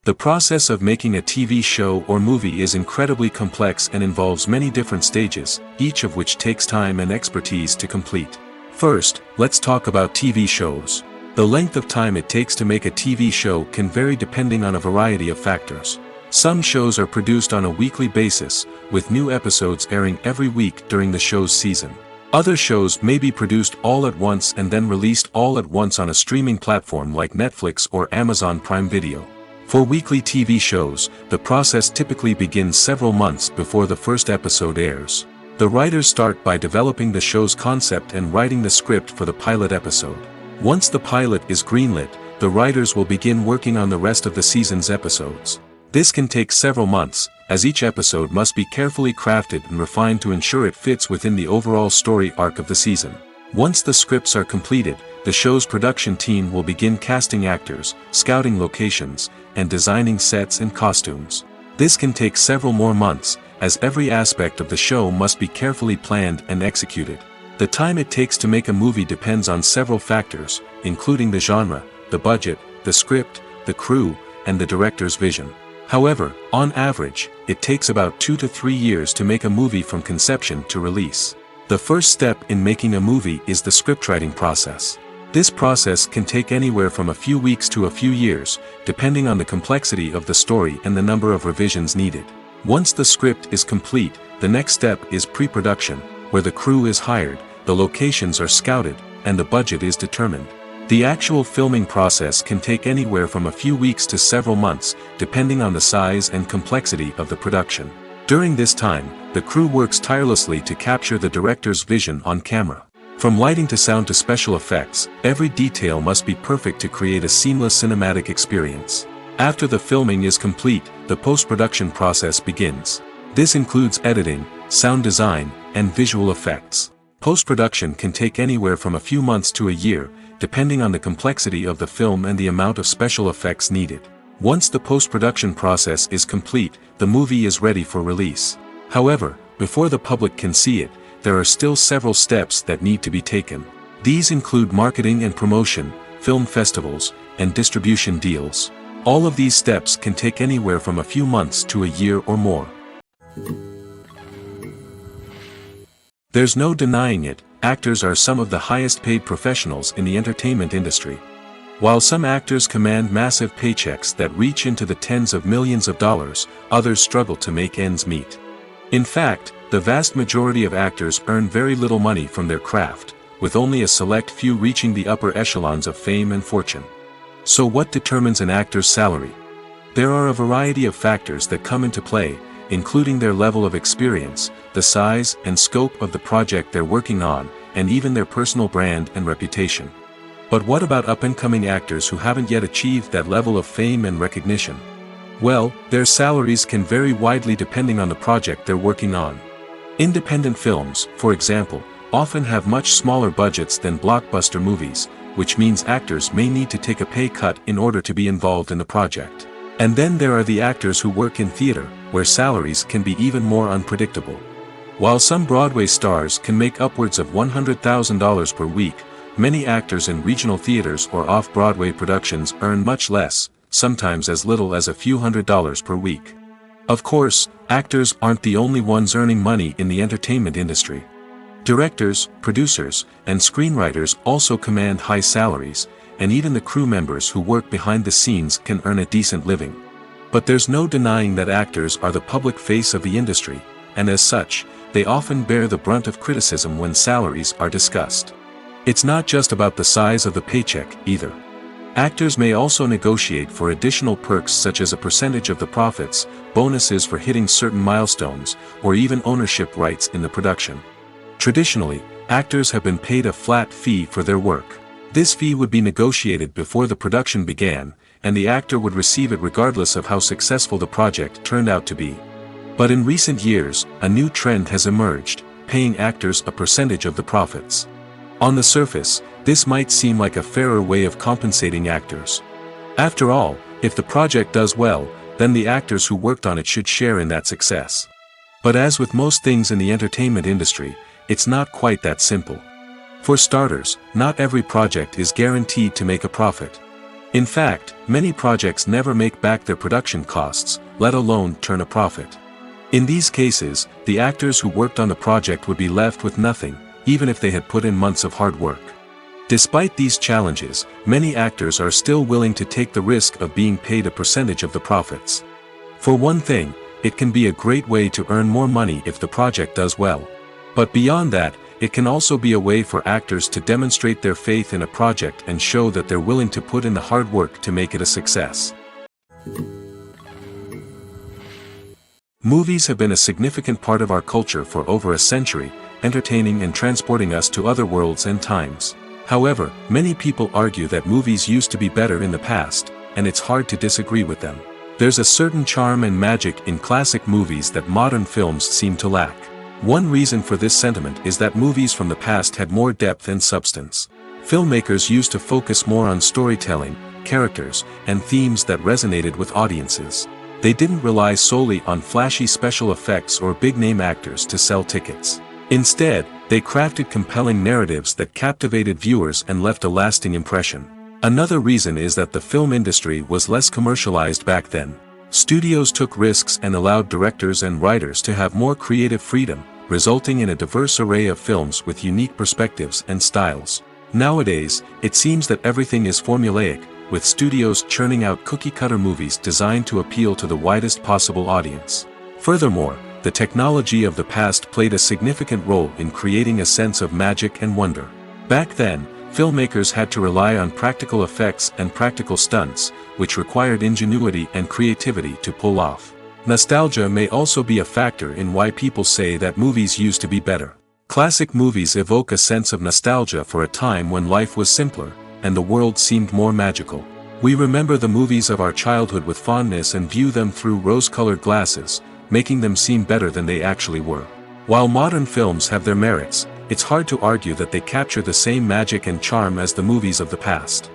The process of making a TV show or movie is incredibly complex and involves many different stages, each of which takes time and expertise to complete. First, let's talk about TV shows. The length of time it takes to make a TV show can vary depending on a variety of factors. Some shows are produced on a weekly basis, with new episodes airing every week during the show's season. Other shows may be produced all at once and then released all at once on a streaming platform like Netflix or Amazon Prime Video. For weekly TV shows, the process typically begins several months before the first episode airs. The writers start by developing the show's concept and writing the script for the pilot episode. Once the pilot is greenlit, the writers will begin working on the rest of the season's episodes. This can take several months, as each episode must be carefully crafted and refined to ensure it fits within the overall story arc of the season. Once the scripts are completed, the show's production team will begin casting actors, scouting locations, and designing sets and costumes. This can take several more months, as every aspect of the show must be carefully planned and executed. The time it takes to make a movie depends on several factors, including the genre, the budget, the script, the crew, and the director's vision. However, on average, it takes about 2 to 3 years to make a movie from conception to release. The first step in making a movie is the scriptwriting process. This process can take anywhere from a few weeks to a few years, depending on the complexity of the story and the number of revisions needed. Once the script is complete, the next step is pre-production, where the crew is hired, the locations are scouted, and the budget is determined. The actual filming process can take anywhere from a few weeks to several months, depending on the size and complexity of the production. During this time, the crew works tirelessly to capture the director's vision on camera. From lighting to sound to special effects, every detail must be perfect to create a seamless cinematic experience. After the filming is complete, the post-production process begins. This includes editing, sound design, and visual effects. Post-production can take anywhere from a few months to a year, depending on the complexity of the film and the amount of special effects needed. Once the post-production process is complete, the movie is ready for release. However, before the public can see it, there are still several steps that need to be taken. These include marketing and promotion, film festivals, and distribution deals. All of these steps can take anywhere from a few months to a year or more. There's no denying it, actors are some of the highest paid professionals in the entertainment industry. While some actors command massive paychecks that reach into the tens of millions of dollars, others struggle to make ends meet. In fact, the vast majority of actors earn very little money from their craft, with only a select few reaching the upper echelons of fame and fortune. So what determines an actor's salary? There are a variety of factors that come into play, including their level of experience, the size and scope of the project they're working on, and even their personal brand and reputation. But what about up-and-coming actors who haven't yet achieved that level of fame and recognition? Well, their salaries can vary widely depending on the project they're working on. Independent films, for example, often have much smaller budgets than blockbuster movies, which means actors may need to take a pay cut in order to be involved in the project. And then there are the actors who work in theater, where salaries can be even more unpredictable. While some Broadway stars can make upwards of $100,000 per week, many actors in regional theaters or off-Broadway productions earn much less, sometimes as little as a few $100s per week. Of course, actors aren't the only ones earning money in the entertainment industry. Directors, producers, and screenwriters also command high salaries, and even the crew members who work behind the scenes can earn a decent living. But there's no denying that actors are the public face of the industry, and as such, they often bear the brunt of criticism when salaries are discussed. It's not just about the size of the paycheck, either. Actors may also negotiate for additional perks such as a percentage of the profits, bonuses for hitting certain milestones, or even ownership rights in the production. Traditionally, actors have been paid a flat fee for their work. This fee would be negotiated before the production began, and the actor would receive it regardless of how successful the project turned out to be. But in recent years, a new trend has emerged, paying actors a percentage of the profits. On the surface, this might seem like a fairer way of compensating actors. After all, if the project does well, then the actors who worked on it should share in that success. But as with most things in the entertainment industry, it's not quite that simple. For starters, not every project is guaranteed to make a profit. In fact, many projects never make back their production costs, let alone turn a profit. In these cases, the actors who worked on the project would be left with nothing, even if they had put in months of hard work. Despite these challenges, many actors are still willing to take the risk of being paid a percentage of the profits. For one thing, it can be a great way to earn more money if the project does well. But beyond that, it can also be a way for actors to demonstrate their faith in a project and show that they're willing to put in the hard work to make it a success. Movies have been a significant part of our culture for over a century, entertaining and transporting us to other worlds and times. However, many people argue that movies used to be better in the past, and it's hard to disagree with them. There's a certain charm and magic in classic movies that modern films seem to lack. One reason for this sentiment is that movies from the past had more depth and substance. Filmmakers used to focus more on storytelling, characters, and themes that resonated with audiences. They didn't rely solely on flashy special effects or big-name actors to sell tickets. Instead, they crafted compelling narratives that captivated viewers and left a lasting impression. Another reason is that the film industry was less commercialized back then. Studios took risks and allowed directors and writers to have more creative freedom, resulting in a diverse array of films with unique perspectives and styles. Nowadays, it seems that everything is formulaic, with studios churning out cookie-cutter movies designed to appeal to the widest possible audience. Furthermore, the technology of the past played a significant role in creating a sense of magic and wonder. Back then, filmmakers had to rely on practical effects and practical stunts, which required ingenuity and creativity to pull off. Nostalgia may also be a factor in why people say that movies used to be better. Classic movies evoke a sense of nostalgia for a time when life was simpler, and the world seemed more magical. We remember the movies of our childhood with fondness and view them through rose-colored glasses, making them seem better than they actually were. While modern films have their merits, it's hard to argue that they capture the same magic and charm as the movies of the past.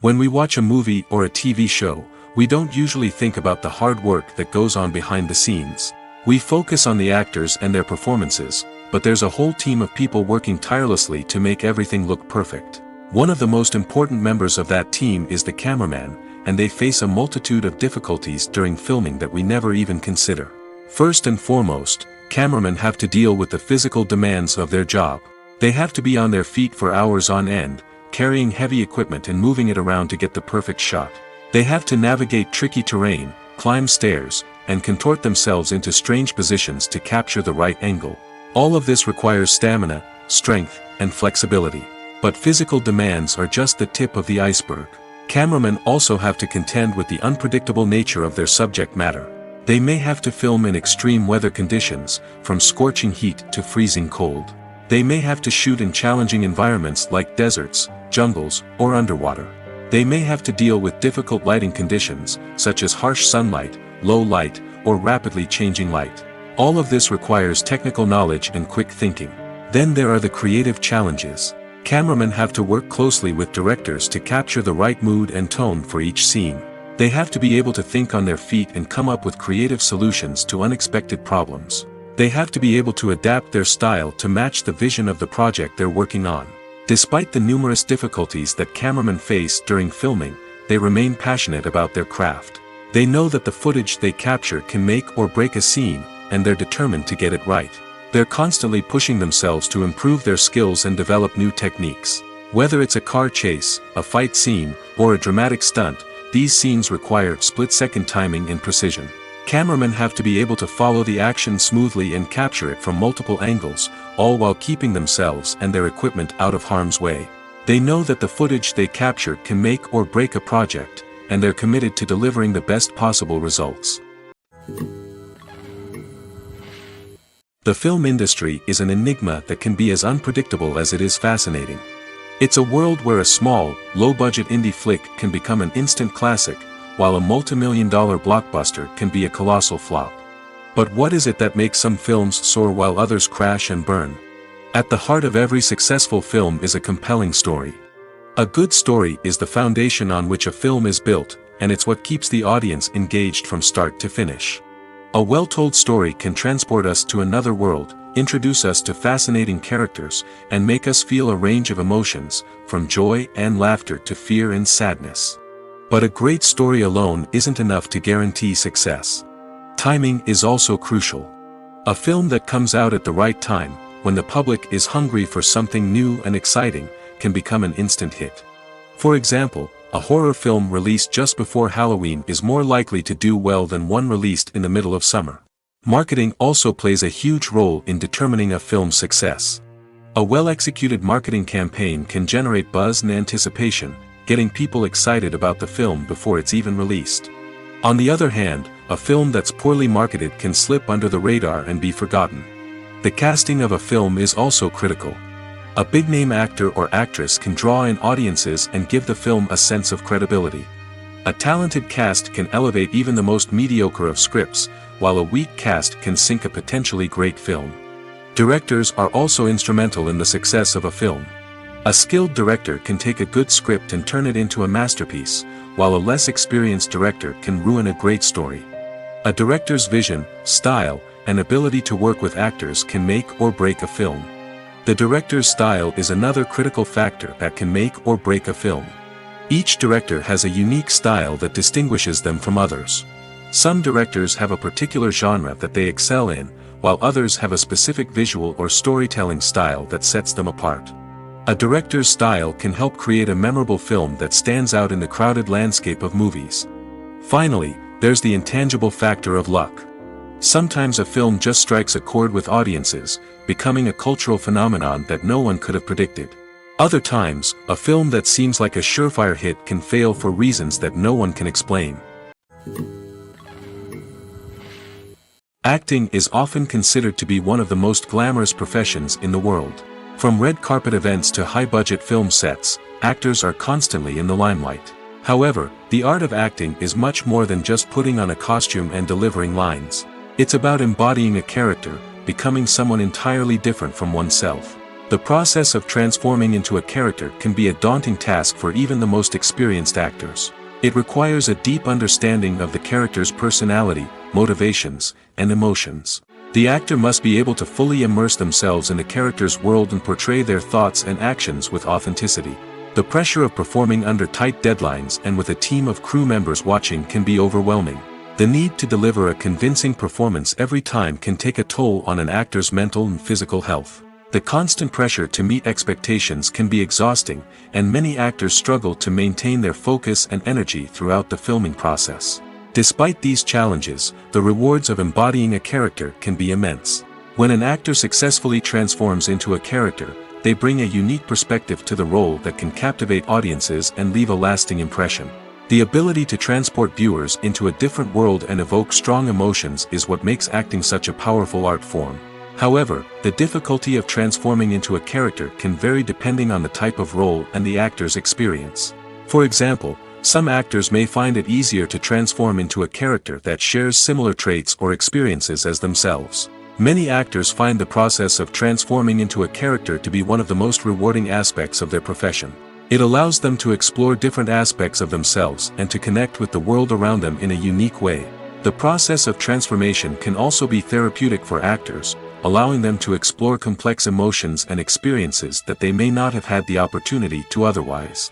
When we watch a movie or a TV show, we don't usually think about the hard work that goes on behind the scenes. We focus on the actors and their performances, but there's a whole team of people working tirelessly to make everything look perfect. One of the most important members of that team is the cameraman, and they face a multitude of difficulties during filming that we never even consider. First and foremost, cameramen have to deal with the physical demands of their job. They have to be on their feet for hours on end, carrying heavy equipment and moving it around to get the perfect shot. They have to navigate tricky terrain, climb stairs, and contort themselves into strange positions to capture the right angle. All of this requires stamina, strength, and flexibility. But physical demands are just the tip of the iceberg. Cameramen also have to contend with the unpredictable nature of their subject matter. They may have to film in extreme weather conditions, from scorching heat to freezing cold. They may have to shoot in challenging environments like deserts, jungles, or underwater. They may have to deal with difficult lighting conditions, such as harsh sunlight, low light, or rapidly changing light. All of this requires technical knowledge and quick thinking. Then there are the creative challenges. Cameramen have to work closely with directors to capture the right mood and tone for each scene. They have to be able to think on their feet and come up with creative solutions to unexpected problems. They have to be able to adapt their style to match the vision of the project they're working on. Despite the numerous difficulties that cameramen face during filming, they remain passionate about their craft. They know that the footage they capture can make or break a scene, and they're determined to get it right. They're constantly pushing themselves to improve their skills and develop new techniques. Whether it's a car chase, a fight scene, or a dramatic stunt, these scenes require split-second timing and precision. Cameramen have to be able to follow the action smoothly and capture it from multiple angles, all while keeping themselves and their equipment out of harm's way. They know that the footage they capture can make or break a project, and they're committed to delivering the best possible results. The film industry is an enigma that can be as unpredictable as it is fascinating. It's a world where a small, low-budget indie flick can become an instant classic, while a multi-million-dollar blockbuster can be a colossal flop. But what is it that makes some films soar while others crash and burn? At the heart of every successful film is a compelling story. A good story is the foundation on which a film is built, and it's what keeps the audience engaged from start to finish. A well-told story can transport us to another world, introduce us to fascinating characters, and make us feel a range of emotions, from joy and laughter to fear and sadness. But a great story alone isn't enough to guarantee success. Timing is also crucial. A film that comes out at the right time, when the public is hungry for something new and exciting, can become an instant hit. For example, a horror film released just before Halloween is more likely to do well than one released in the middle of summer. Marketing also plays a huge role in determining a film's success. A well-executed marketing campaign can generate buzz and anticipation, getting people excited about the film before it's even released. On the other hand, a film that's poorly marketed can slip under the radar and be forgotten. The casting of a film is also critical. A big-name actor or actress can draw in audiences and give the film a sense of credibility. A talented cast can elevate even the most mediocre of scripts, while a weak cast can sink a potentially great film. Directors are also instrumental in the success of a film. A skilled director can take a good script and turn it into a masterpiece, while a less experienced director can ruin a great story. A director's vision, style, and ability to work with actors can make or break a film. The director's style is another critical factor that can make or break a film. Each director has a unique style that distinguishes them from others. Some directors have a particular genre that they excel in, while others have a specific visual or storytelling style that sets them apart. A director's style can help create a memorable film that stands out in the crowded landscape of movies. Finally, there's the intangible factor of luck. Sometimes a film just strikes a chord with audiences, becoming a cultural phenomenon that no one could have predicted. Other times, a film that seems like a surefire hit can fail for reasons that no one can explain. Acting is often considered to be one of the most glamorous professions in the world. From red carpet events to high-budget film sets, actors are constantly in the limelight. However, the art of acting is much more than just putting on a costume and delivering lines. It's about embodying a character, becoming someone entirely different from oneself. The process of transforming into a character can be a daunting task for even the most experienced actors. It requires a deep understanding of the character's personality, motivations, and emotions. The actor must be able to fully immerse themselves in the character's world and portray their thoughts and actions with authenticity. The pressure of performing under tight deadlines and with a team of crew members watching can be overwhelming. The need to deliver a convincing performance every time can take a toll on an actor's mental and physical health. The constant pressure to meet expectations can be exhausting, and many actors struggle to maintain their focus and energy throughout the filming process. Despite these challenges, the rewards of embodying a character can be immense. When an actor successfully transforms into a character, they bring a unique perspective to the role that can captivate audiences and leave a lasting impression. The ability to transport viewers into a different world and evoke strong emotions is what makes acting such a powerful art form. However, the difficulty of transforming into a character can vary depending on the type of role and the actor's experience. For example, some actors may find it easier to transform into a character that shares similar traits or experiences as themselves. Many actors find the process of transforming into a character to be one of the most rewarding aspects of their profession. It allows them to explore different aspects of themselves and to connect with the world around them in a unique way. The process of transformation can also be therapeutic for actors, allowing them to explore complex emotions and experiences that they may not have had the opportunity to otherwise.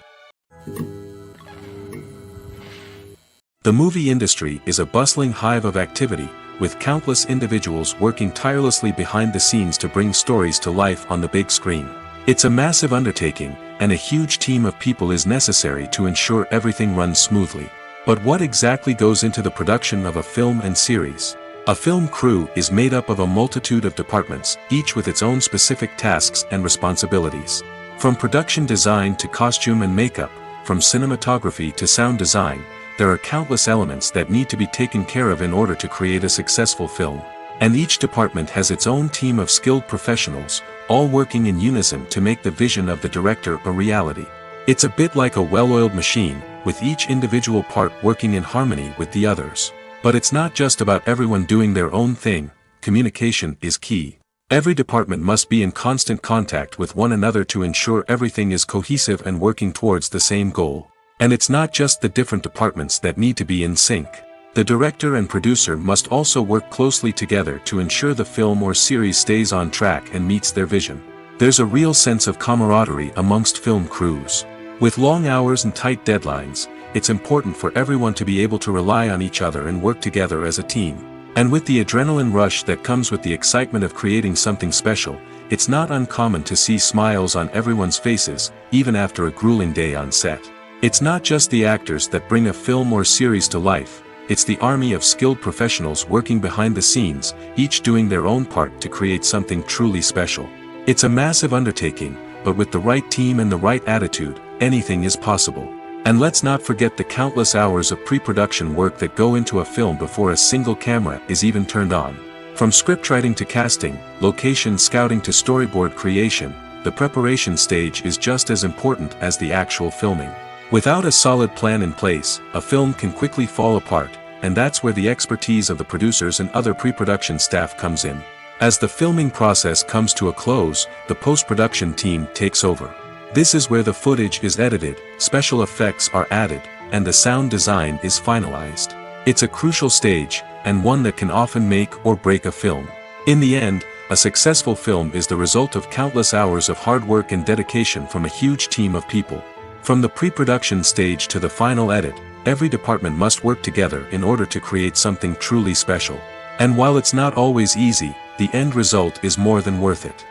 The movie industry is a bustling hive of activity, with countless individuals working tirelessly behind the scenes to bring stories to life on the big screen. It's a massive undertaking, and a huge team of people is necessary to ensure everything runs smoothly. But what exactly goes into the production of a film and series? A film crew is made up of a multitude of departments, each with its own specific tasks and responsibilities. From production design to costume and makeup, from cinematography to sound design, there are countless elements that need to be taken care of in order to create a successful film. And each department has its own team of skilled professionals, all working in unison to make the vision of the director a reality. It's a bit like a well-oiled machine, with each individual part working in harmony with the others. But it's not just about everyone doing their own thing. Communication is key. Every department must be in constant contact with one another to ensure everything is cohesive and working towards the same goal. And it's not just the different departments that need to be in sync. The director and producer must also work closely together to ensure the film or series stays on track and meets their vision. There's a real sense of camaraderie amongst film crews. With long hours and tight deadlines, it's important for everyone to be able to rely on each other and work together as a team. And with the adrenaline rush that comes with the excitement of creating something special, it's not uncommon to see smiles on everyone's faces, even after a grueling day on set. It's not just the actors that bring a film or series to life, it's the army of skilled professionals working behind the scenes, each doing their own part to create something truly special. It's a massive undertaking, but with the right team and the right attitude, anything is possible. And let's not forget the countless hours of pre-production work that go into a film before a single camera is even turned on. From scriptwriting to casting, location scouting to storyboard creation, the preparation stage is just as important as the actual filming. Without a solid plan in place, a film can quickly fall apart, and that's where the expertise of the producers and other pre-production staff comes in. As the filming process comes to a close, the post-production team takes over. This is where the footage is edited, special effects are added, and the sound design is finalized. It's a crucial stage, and one that can often make or break a film. In the end, a successful film is the result of countless hours of hard work and dedication from a huge team of people. From the pre-production stage to the final edit, every department must work together in order to create something truly special. And while it's not always easy, the end result is more than worth it.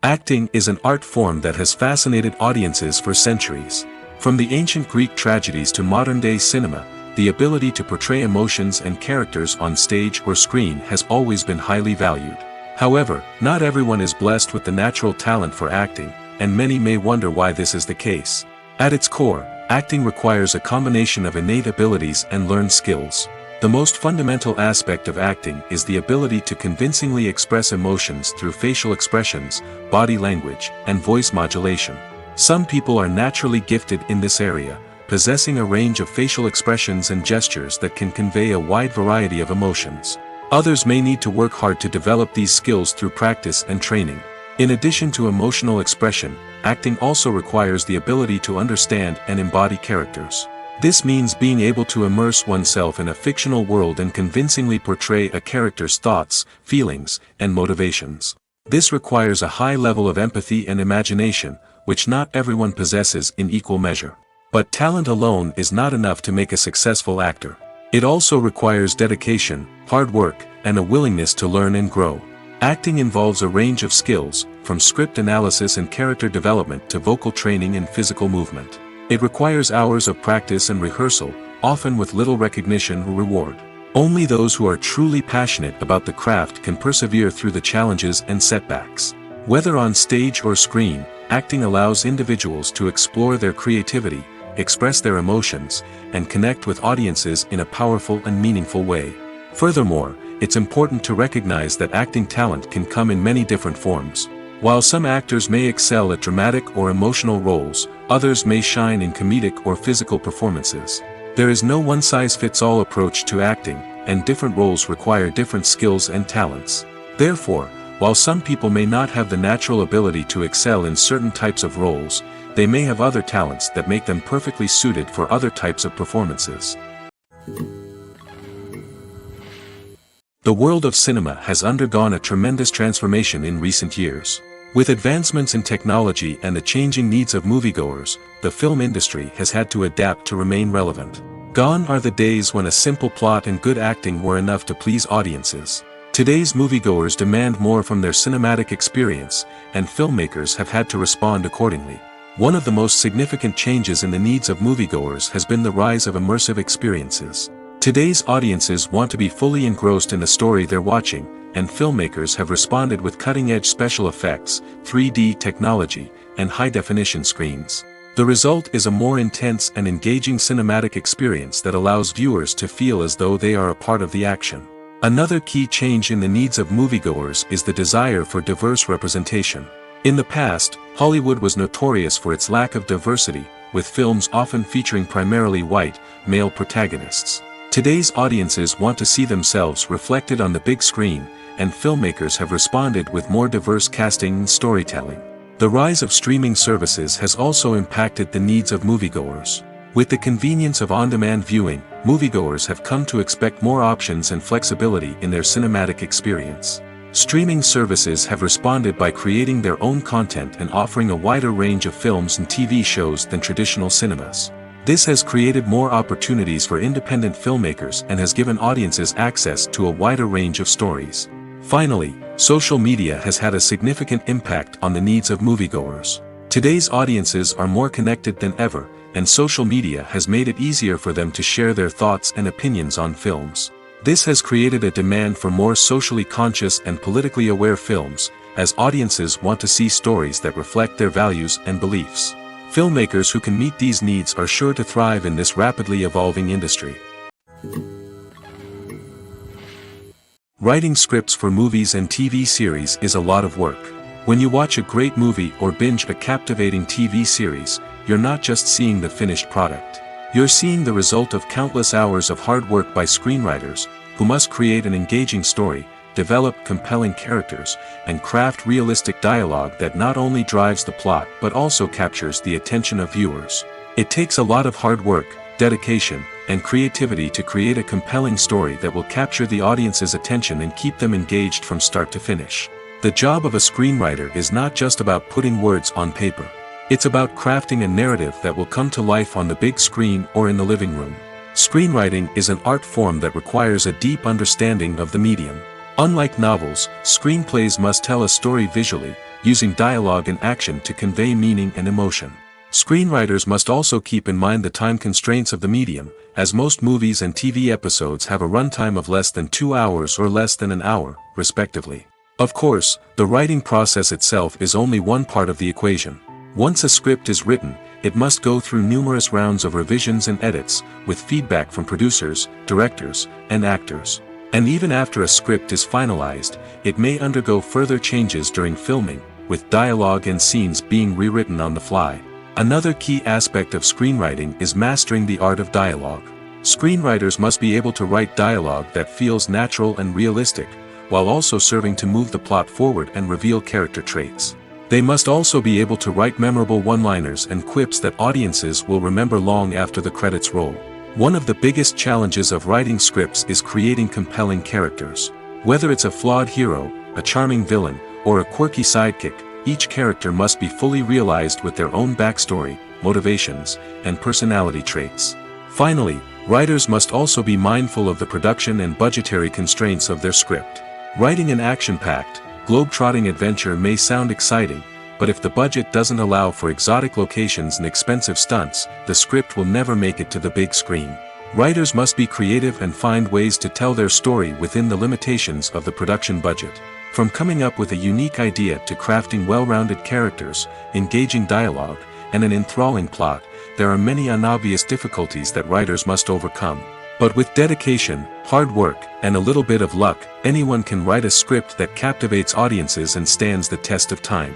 Acting is an art form that has fascinated audiences for centuries. From the ancient Greek tragedies to modern-day cinema, the ability to portray emotions and characters on stage or screen has always been highly valued. However, not everyone is blessed with the natural talent for acting, and many may wonder why this is the case. At its core, acting requires a combination of innate abilities and learned skills. The most fundamental aspect of acting is the ability to convincingly express emotions through facial expressions, body language, and voice modulation. Some people are naturally gifted in this area, possessing a range of facial expressions and gestures that can convey a wide variety of emotions. Others may need to work hard to develop these skills through practice and training. In addition to emotional expression, acting also requires the ability to understand and embody characters. This means being able to immerse oneself in a fictional world and convincingly portray a character's thoughts, feelings, and motivations. This requires a high level of empathy and imagination, which not everyone possesses in equal measure. But talent alone is not enough to make a successful actor. It also requires dedication, hard work, and a willingness to learn and grow. Acting involves a range of skills, from script analysis and character development to vocal training and physical movement. It requires hours of practice and rehearsal, often with little recognition or reward. Only those who are truly passionate about the craft can persevere through the challenges and setbacks. Whether on stage or screen, acting allows individuals to explore their creativity, express their emotions, and connect with audiences in a powerful and meaningful way. Furthermore, it's important to recognize that acting talent can come in many different forms. While some actors may excel at dramatic or emotional roles, others may shine in comedic or physical performances. There is no one-size-fits-all approach to acting, and different roles require different skills and talents. Therefore, while some people may not have the natural ability to excel in certain types of roles, they may have other talents that make them perfectly suited for other types of performances. The world of cinema has undergone a tremendous transformation in recent years. With advancements in technology and the changing needs of moviegoers, the film industry has had to adapt to remain relevant. Gone are the days when a simple plot and good acting were enough to please audiences. Today's moviegoers demand more from their cinematic experience, and filmmakers have had to respond accordingly. One of the most significant changes in the needs of moviegoers has been the rise of immersive experiences. Today's audiences want to be fully engrossed in the story they're watching, and filmmakers have responded with cutting-edge special effects, 3D technology, and high-definition screens. The result is a more intense and engaging cinematic experience that allows viewers to feel as though they are a part of the action. Another key change in the needs of moviegoers is the desire for diverse representation. In the past, Hollywood was notorious for its lack of diversity, with films often featuring primarily white, male protagonists. Today's audiences want to see themselves reflected on the big screen, and filmmakers have responded with more diverse casting and storytelling. The rise of streaming services has also impacted the needs of moviegoers. With the convenience of on-demand viewing, moviegoers have come to expect more options and flexibility in their cinematic experience. Streaming services have responded by creating their own content and offering a wider range of films and TV shows than traditional cinemas. This has created more opportunities for independent filmmakers and has given audiences access to a wider range of stories. Finally, social media has had a significant impact on the needs of moviegoers. Today's audiences are more connected than ever, and social media has made it easier for them to share their thoughts and opinions on films. This has created a demand for more socially conscious and politically aware films, as audiences want to see stories that reflect their values and beliefs. Filmmakers who can meet these needs are sure to thrive in this rapidly evolving industry. Writing scripts for movies and TV series is a lot of work. When you watch a great movie or binge a captivating TV series, you're not just seeing the finished product. You're seeing the result of countless hours of hard work by screenwriters, who must create an engaging story, develop compelling characters, and craft realistic dialogue that not only drives the plot but also captures the attention of viewers. It takes a lot of hard work, dedication, and creativity to create a compelling story that will capture the audience's attention and keep them engaged from start to finish. The job of a screenwriter is not just about putting words on paper. It's about crafting a narrative that will come to life on the big screen or in the living room. Screenwriting is an art form that requires a deep understanding of the medium. Unlike novels, screenplays must tell a story visually, using dialogue and action to convey meaning and emotion. Screenwriters must also keep in mind the time constraints of the medium, as most movies and TV episodes have a runtime of less than 2 hours or less than an hour, respectively. Of course, the writing process itself is only one part of the equation. Once a script is written, it must go through numerous rounds of revisions and edits, with feedback from producers, directors, and actors. And even after a script is finalized, it may undergo further changes during filming, with dialogue and scenes being rewritten on the fly. Another key aspect of screenwriting is mastering the art of dialogue. Screenwriters must be able to write dialogue that feels natural and realistic, while also serving to move the plot forward and reveal character traits. They must also be able to write memorable one-liners and quips that audiences will remember long after the credits roll. One of the biggest challenges of writing scripts is creating compelling characters. Whether it's a flawed hero, a charming villain, or a quirky sidekick, each character must be fully realized with their own backstory, motivations, and personality traits. Finally, writers must also be mindful of the production and budgetary constraints of their script. Writing an action-packed, globe-trotting adventure may sound exciting, but if the budget doesn't allow for exotic locations and expensive stunts, the script will never make it to the big screen. Writers must be creative and find ways to tell their story within the limitations of the production budget. From coming up with a unique idea to crafting well-rounded characters, engaging dialogue, and an enthralling plot, there are many unobvious difficulties that writers must overcome. But with dedication, hard work, and a little bit of luck, anyone can write a script that captivates audiences and stands the test of time.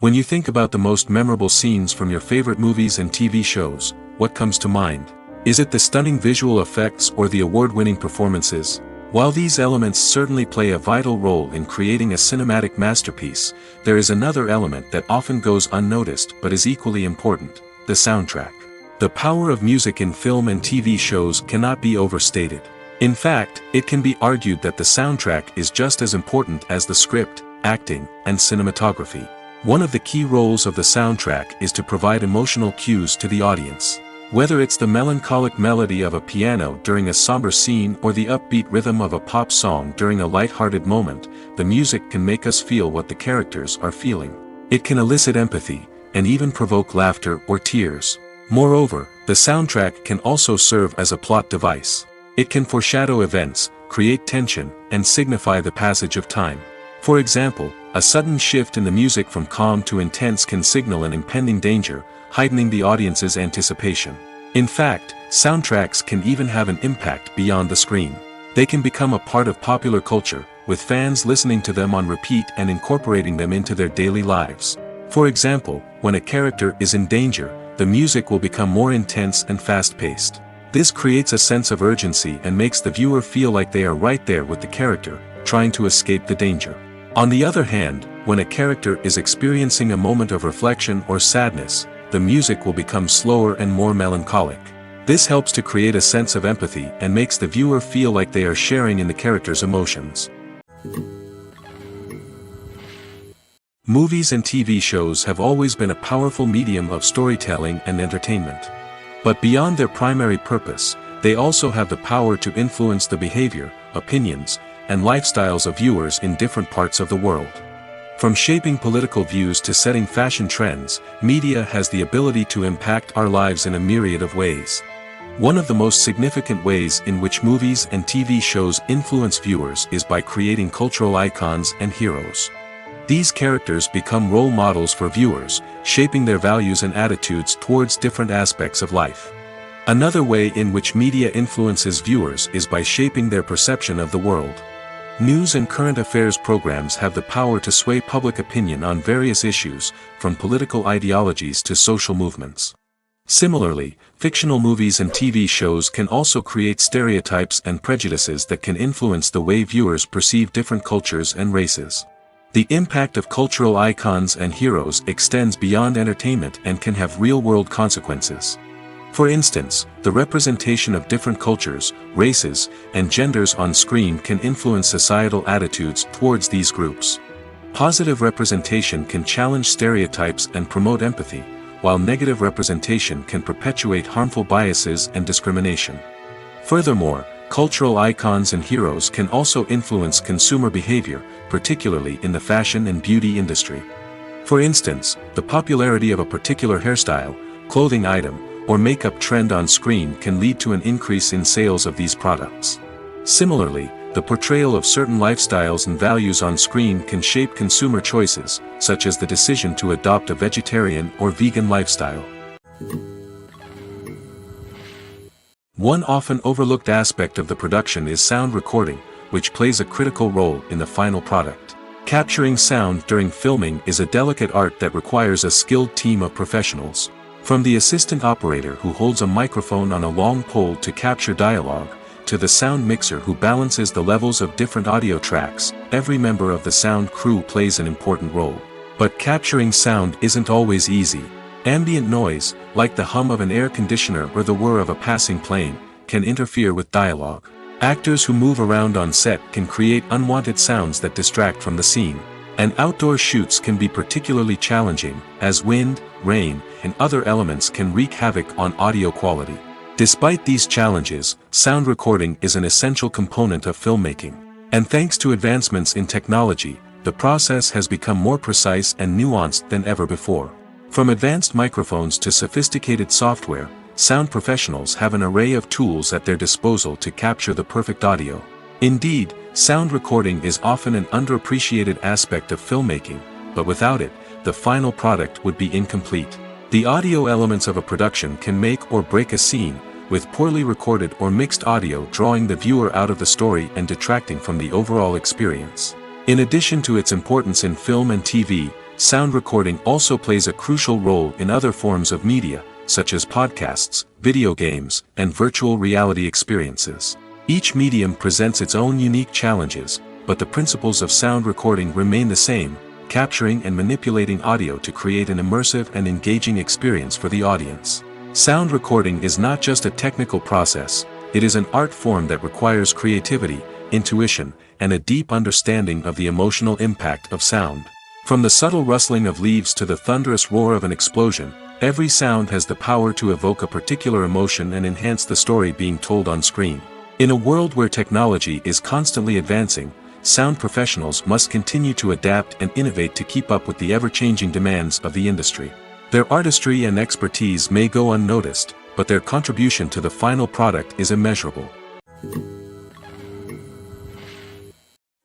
When you think about the most memorable scenes from your favorite movies and TV shows, what comes to mind? Is it the stunning visual effects or the award-winning performances? While these elements certainly play a vital role in creating a cinematic masterpiece, there is another element that often goes unnoticed but is equally important: the soundtrack. The power of music in film and TV shows cannot be overstated. In fact, it can be argued that the soundtrack is just as important as the script, acting, and cinematography. One of the key roles of the soundtrack is to provide emotional cues to the audience. Whether it's the melancholic melody of a piano during a somber scene or the upbeat rhythm of a pop song during a light-hearted moment, the music can make us feel what the characters are feeling. It can elicit empathy, and even provoke laughter or tears. Moreover, the soundtrack can also serve as a plot device. It can foreshadow events, create tension, and signify the passage of time. For example, A sudden shift in the music from calm to intense can signal an impending danger, heightening the audience's anticipation. In fact, soundtracks can even have an impact beyond the screen. They can become a part of popular culture, with fans listening to them on repeat and incorporating them into their daily lives. For example, when a character is in danger, the music will become more intense and fast-paced. This creates a sense of urgency and makes the viewer feel like they are right there with the character, trying to escape the danger. On the other hand, when a character is experiencing a moment of reflection or sadness, the music will become slower and more melancholic. This helps to create a sense of empathy and makes the viewer feel like they are sharing in the character's emotions. Movies and TV shows have always been a powerful medium of storytelling and entertainment. But beyond their primary purpose, they also have the power to influence the behavior, opinions, and lifestyles of viewers in different parts of the world. From shaping political views to setting fashion trends, media has the ability to impact our lives in a myriad of ways. One of the most significant ways in which movies and TV shows influence viewers is by creating cultural icons and heroes. These characters become role models for viewers, shaping their values and attitudes towards different aspects of life. Another way in which media influences viewers is by shaping their perception of the world. News and current affairs programs have the power to sway public opinion on various issues, from political ideologies to social movements. Similarly, fictional movies and TV shows can also create stereotypes and prejudices that can influence the way viewers perceive different cultures and races. The impact of cultural icons and heroes extends beyond entertainment and can have real-world consequences. For instance, the representation of different cultures, races, and genders on screen can influence societal attitudes towards these groups. Positive representation can challenge stereotypes and promote empathy, while negative representation can perpetuate harmful biases and discrimination. Furthermore, cultural icons and heroes can also influence consumer behavior, particularly in the fashion and beauty industry. For instance, the popularity of a particular hairstyle, clothing item, or makeup trend on screen can lead to an increase in sales of these products. Similarly, the portrayal of certain lifestyles and values on screen can shape consumer choices, such as the decision to adopt a vegetarian or vegan lifestyle. One often overlooked aspect of the production is sound recording, which plays a critical role in the final product. Capturing sound during filming is a delicate art that requires a skilled team of professionals. From the assistant operator who holds a microphone on a long pole to capture dialogue, to the sound mixer who balances the levels of different audio tracks, every member of the sound crew plays an important role. But capturing sound isn't always easy. Ambient noise, like the hum of an air conditioner or the whir of a passing plane, can interfere with dialogue. Actors who move around on set can create unwanted sounds that distract from the scene. And outdoor shoots can be particularly challenging, as wind, rain, and other elements can wreak havoc on audio quality. Despite these challenges, sound recording is an essential component of filmmaking. And thanks to advancements in technology, the process has become more precise and nuanced than ever before. From advanced microphones to sophisticated software, sound professionals have an array of tools at their disposal to capture the perfect audio. Indeed, sound recording is often an underappreciated aspect of filmmaking, but without it, the final product would be incomplete. The audio elements of a production can make or break a scene, with poorly recorded or mixed audio drawing the viewer out of the story and detracting from the overall experience. In addition to its importance in film and TV, sound recording also plays a crucial role in other forms of media, such as podcasts, video games, and virtual reality experiences. Each medium presents its own unique challenges, but the principles of sound recording remain the same, capturing and manipulating audio to create an immersive and engaging experience for the audience. Sound recording is not just a technical process, it is an art form that requires creativity, intuition, and a deep understanding of the emotional impact of sound. From the subtle rustling of leaves to the thunderous roar of an explosion, every sound has the power to evoke a particular emotion and enhance the story being told on screen. In a world where technology is constantly advancing, sound professionals must continue to adapt and innovate to keep up with the ever-changing demands of the industry. Their artistry and expertise may go unnoticed, but their contribution to the final product is immeasurable.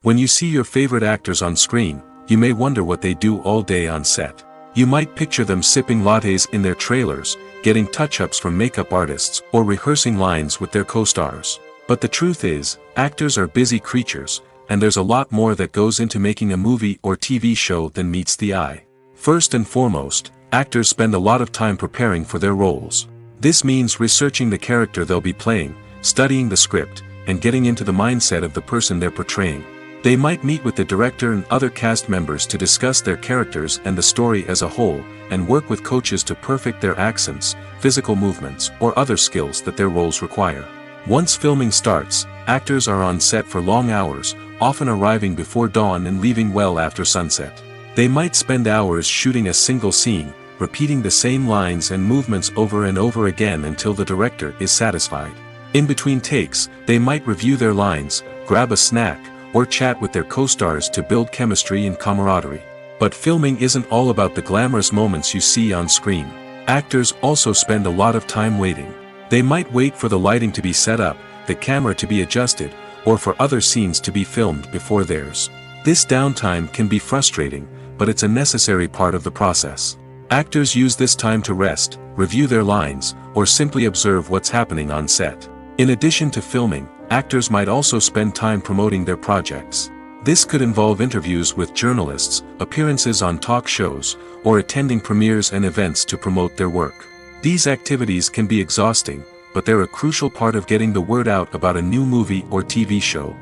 When you see your favorite actors on screen, you may wonder what they do all day on set. You might picture them sipping lattes in their trailers, getting touch-ups from makeup artists, or rehearsing lines with their co-stars. But the truth is, actors are busy creatures, and there's a lot more that goes into making a movie or TV show than meets the eye. First and foremost, actors spend a lot of time preparing for their roles. This means researching the character they'll be playing, studying the script, and getting into the mindset of the person they're portraying. They might meet with the director and other cast members to discuss their characters and the story as a whole, and work with coaches to perfect their accents, physical movements, or other skills that their roles require. Once filming starts, actors are on set for long hours, often arriving before dawn and leaving well after sunset. They might spend hours shooting a single scene, repeating the same lines and movements over and over again until the director is satisfied. In between takes, they might review their lines, grab a snack, or chat with their co-stars to build chemistry and camaraderie. But filming isn't all about the glamorous moments you see on screen. Actors also spend a lot of time waiting. They might wait for the lighting to be set up, the camera to be adjusted, or for other scenes to be filmed before theirs. This downtime can be frustrating, but it's a necessary part of the process. Actors use this time to rest, review their lines, or simply observe what's happening on set. In addition to filming, actors might also spend time promoting their projects. This could involve interviews with journalists, appearances on talk shows, or attending premieres and events to promote their work. These activities can be exhausting, but they're a crucial part of getting the word out about a new movie or TV show.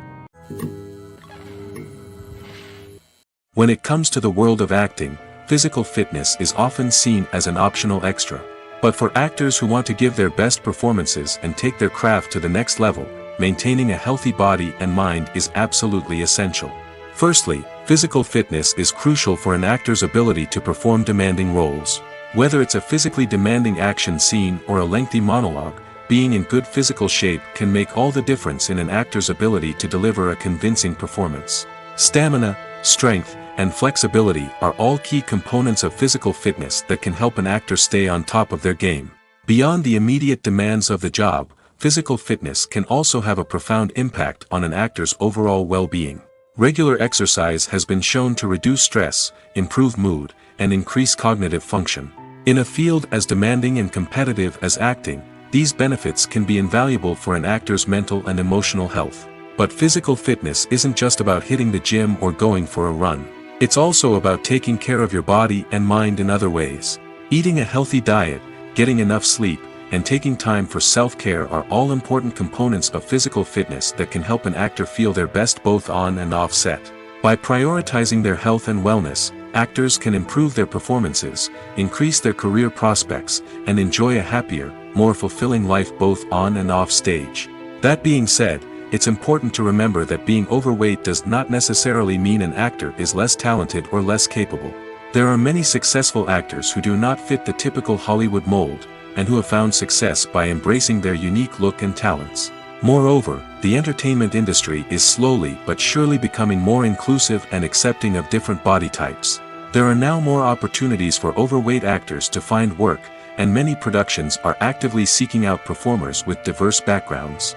When it comes to the world of acting, physical fitness is often seen as an optional extra. But for actors who want to give their best performances and take their craft to the next level, maintaining a healthy body and mind is absolutely essential. Firstly, physical fitness is crucial for an actor's ability to perform demanding roles. Whether it's a physically demanding action scene or a lengthy monologue, being in good physical shape can make all the difference in an actor's ability to deliver a convincing performance. Stamina, strength, and flexibility are all key components of physical fitness that can help an actor stay on top of their game. Beyond the immediate demands of the job, physical fitness can also have a profound impact on an actor's overall well-being. Regular exercise has been shown to reduce stress, improve mood, and increase cognitive function. In a field as demanding and competitive as acting, these benefits can be invaluable for an actor's mental and emotional health. But physical fitness isn't just about hitting the gym or going for a run. It's also about taking care of your body and mind in other ways. Eating a healthy diet, getting enough sleep, and taking time for self-care are all important components of physical fitness that can help an actor feel their best both on and off set. By prioritizing their health and wellness, actors can improve their performances, increase their career prospects, and enjoy a happier, more fulfilling life both on and off stage. That being said, it's important to remember that being overweight does not necessarily mean an actor is less talented or less capable. There are many successful actors who do not fit the typical Hollywood mold, and who have found success by embracing their unique look and talents. Moreover, the entertainment industry is slowly but surely becoming more inclusive and accepting of different body types. There are now more opportunities for overweight actors to find work, and many productions are actively seeking out performers with diverse backgrounds.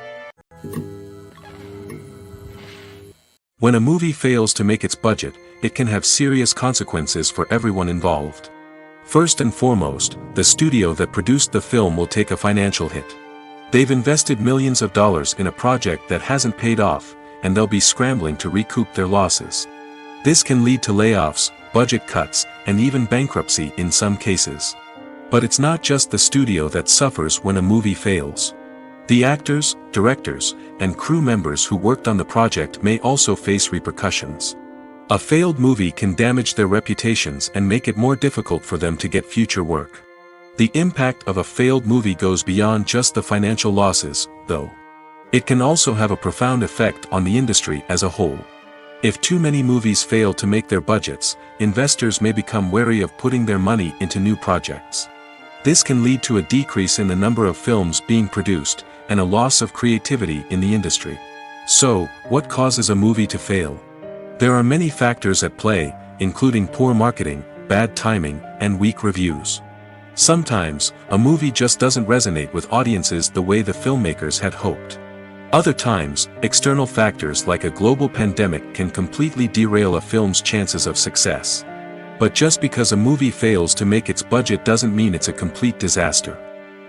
When a movie fails to make its budget, it can have serious consequences for everyone involved. First and foremost, the studio that produced the film will take a financial hit. They've invested millions of dollars in a project that hasn't paid off, and they'll be scrambling to recoup their losses. This can lead to layoffs, budget cuts, and even bankruptcy in some cases. But it's not just the studio that suffers when a movie fails. The actors, directors, and crew members who worked on the project may also face repercussions. A failed movie can damage their reputations and make it more difficult for them to get future work. The impact of a failed movie goes beyond just the financial losses, though. It can also have a profound effect on the industry as a whole. If too many movies fail to make their budgets, investors may become wary of putting their money into new projects. This can lead to a decrease in the number of films being produced, and a loss of creativity in the industry. So, what causes a movie to fail? There are many factors at play, including poor marketing, bad timing, and weak reviews. Sometimes, a movie just doesn't resonate with audiences the way the filmmakers had hoped. Other times, external factors like a global pandemic can completely derail a film's chances of success. But just because a movie fails to make its budget doesn't mean it's a complete disaster.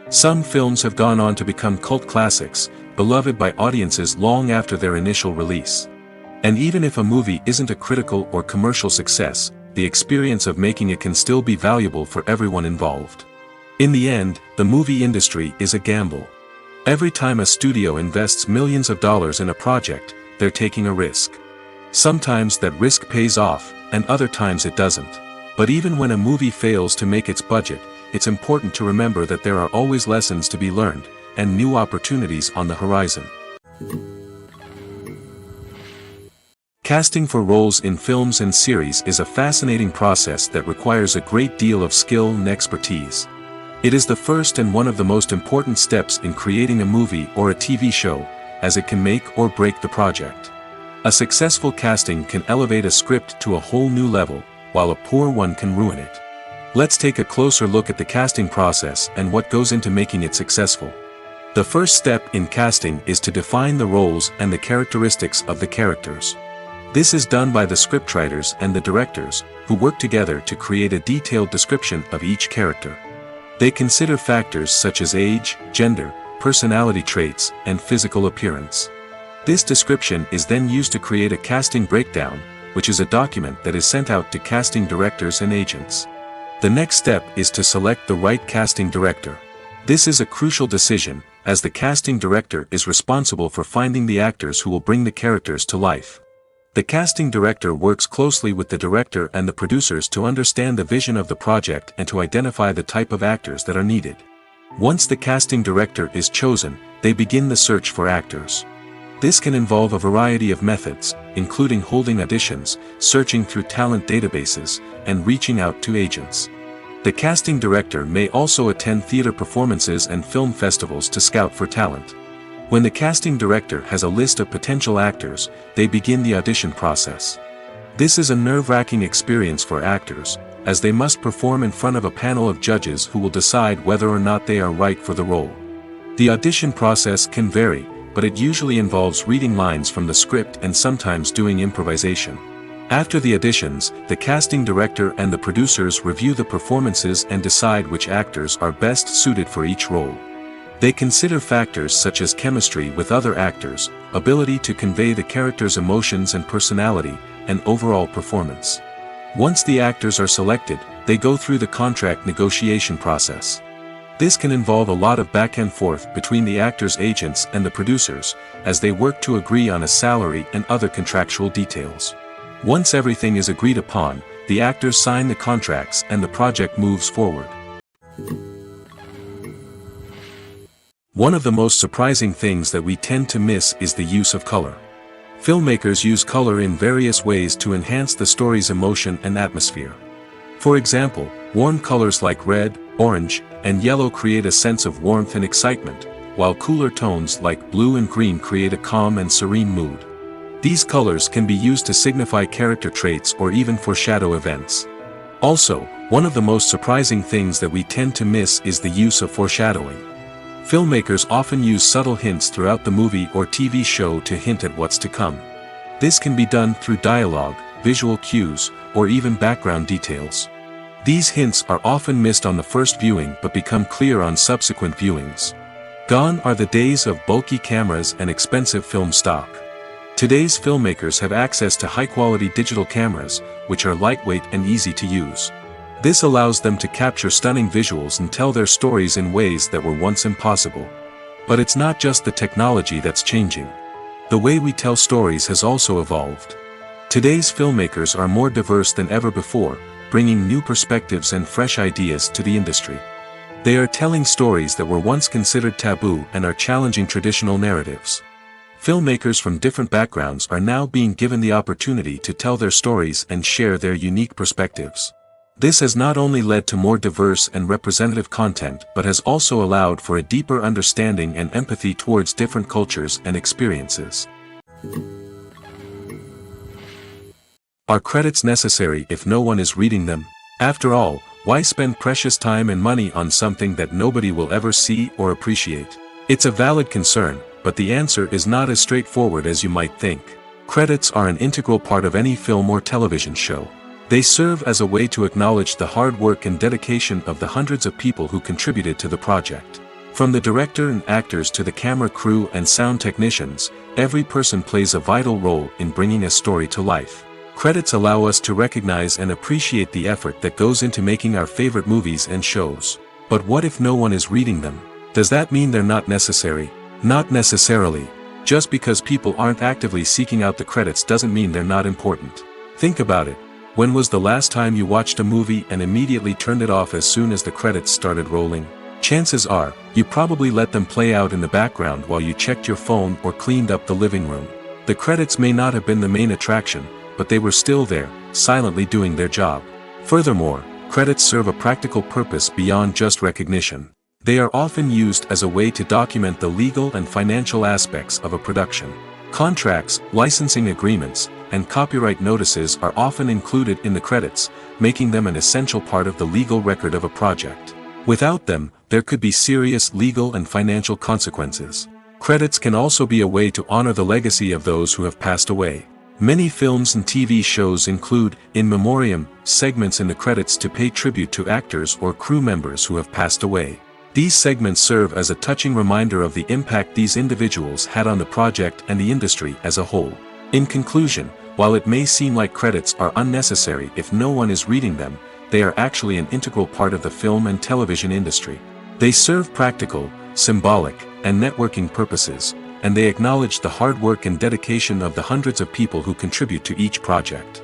Some films have gone on to become cult classics, beloved by audiences long after their initial release. And even if a movie isn't a critical or commercial success, the experience of making it can still be valuable for everyone involved. In the end, the movie industry is a gamble. Every time a studio invests millions of dollars in a project, they're taking a risk. Sometimes that risk pays off, and other times it doesn't. But even when a movie fails to make its budget, it's important to remember that there are always lessons to be learned, and new opportunities on the horizon. Casting for roles in films and series is a fascinating process that requires a great deal of skill and expertise. It is the first and one of the most important steps in creating a movie or a TV show, as it can make or break the project. A successful casting can elevate a script to a whole new level, while a poor one can ruin it. Let's take a closer look at the casting process and what goes into making it successful. The first step in casting is to define the roles and the characteristics of the characters. This is done by the scriptwriters and the directors, who work together to create a detailed description of each character. They consider factors such as age, gender, personality traits, and physical appearance. This description is then used to create a casting breakdown, which is a document that is sent out to casting directors and agents. The next step is to select the right casting director. This is a crucial decision, as the casting director is responsible for finding the actors who will bring the characters to life. The casting director works closely with the director and the producers to understand the vision of the project and to identify the type of actors that are needed. Once the casting director is chosen, they begin the search for actors. This can involve a variety of methods, including holding auditions, searching through talent databases, and reaching out to agents. The casting director may also attend theater performances and film festivals to scout for talent. When the casting director has a list of potential actors, they begin the audition process. This is a nerve-wracking experience for actors, as they must perform in front of a panel of judges who will decide whether or not they are right for the role. The audition process can vary, but it usually involves reading lines from the script and sometimes doing improvisation. After the auditions, the casting director and the producers review the performances and decide which actors are best suited for each role. They consider factors such as chemistry with other actors, ability to convey the character's emotions and personality, and overall performance. Once the actors are selected, they go through the contract negotiation process. This can involve a lot of back and forth between the actors' agents and the producers, as they work to agree on a salary and other contractual details. Once everything is agreed upon, the actors sign the contracts and the project moves forward. One of the most surprising things that we tend to miss is the use of color. Filmmakers use color in various ways to enhance the story's emotion and atmosphere. For example, warm colors like red, orange, and yellow create a sense of warmth and excitement, while cooler tones like blue and green create a calm and serene mood. These colors can be used to signify character traits or even foreshadow events. Also, one of the most surprising things that we tend to miss is the use of foreshadowing. Filmmakers often use subtle hints throughout the movie or TV show to hint at what's to come. This can be done through dialogue, visual cues, or even background details. These hints are often missed on the first viewing but become clear on subsequent viewings. Gone are the days of bulky cameras and expensive film stock. Today's filmmakers have access to high-quality digital cameras, which are lightweight and easy to use. This allows them to capture stunning visuals and tell their stories in ways that were once impossible. But it's not just the technology that's changing. The way we tell stories has also evolved. Today's filmmakers are more diverse than ever before, bringing new perspectives and fresh ideas to the industry. They are telling stories that were once considered taboo and are challenging traditional narratives. Filmmakers from different backgrounds are now being given the opportunity to tell their stories and share their unique perspectives. This has not only led to more diverse and representative content but has also allowed for a deeper understanding and empathy towards different cultures and experiences. Are credits necessary if no one is reading them? After all, why spend precious time and money on something that nobody will ever see or appreciate? It's a valid concern, but the answer is not as straightforward as you might think. Credits are an integral part of any film or television show. They serve as a way to acknowledge the hard work and dedication of the hundreds of people who contributed to the project. From the director and actors to the camera crew and sound technicians, every person plays a vital role in bringing a story to life. Credits allow us to recognize and appreciate the effort that goes into making our favorite movies and shows. But what if no one is reading them? Does that mean they're not necessary? Not necessarily. Just because people aren't actively seeking out the credits doesn't mean they're not important. Think about it. When was the last time you watched a movie and immediately turned it off as soon as the credits started rolling? Chances are, you probably let them play out in the background while you checked your phone or cleaned up the living room. The credits may not have been the main attraction, but they were still there, silently doing their job. Furthermore, credits serve a practical purpose beyond just recognition. They are often used as a way to document the legal and financial aspects of a production. Contracts, licensing agreements, and copyright notices are often included in the credits, making them an essential part of the legal record of a project. Without them, there could be serious legal and financial consequences. Credits can also be a way to honor the legacy of those who have passed away. Many films and TV shows include, in memoriam, segments in the credits to pay tribute to actors or crew members who have passed away. These segments serve as a touching reminder of the impact these individuals had on the project and the industry as a whole. In conclusion, while it may seem like credits are unnecessary if no one is reading them, they are actually an integral part of the film and television industry. They serve practical, symbolic, and networking purposes, and they acknowledge the hard work and dedication of the hundreds of people who contribute to each project.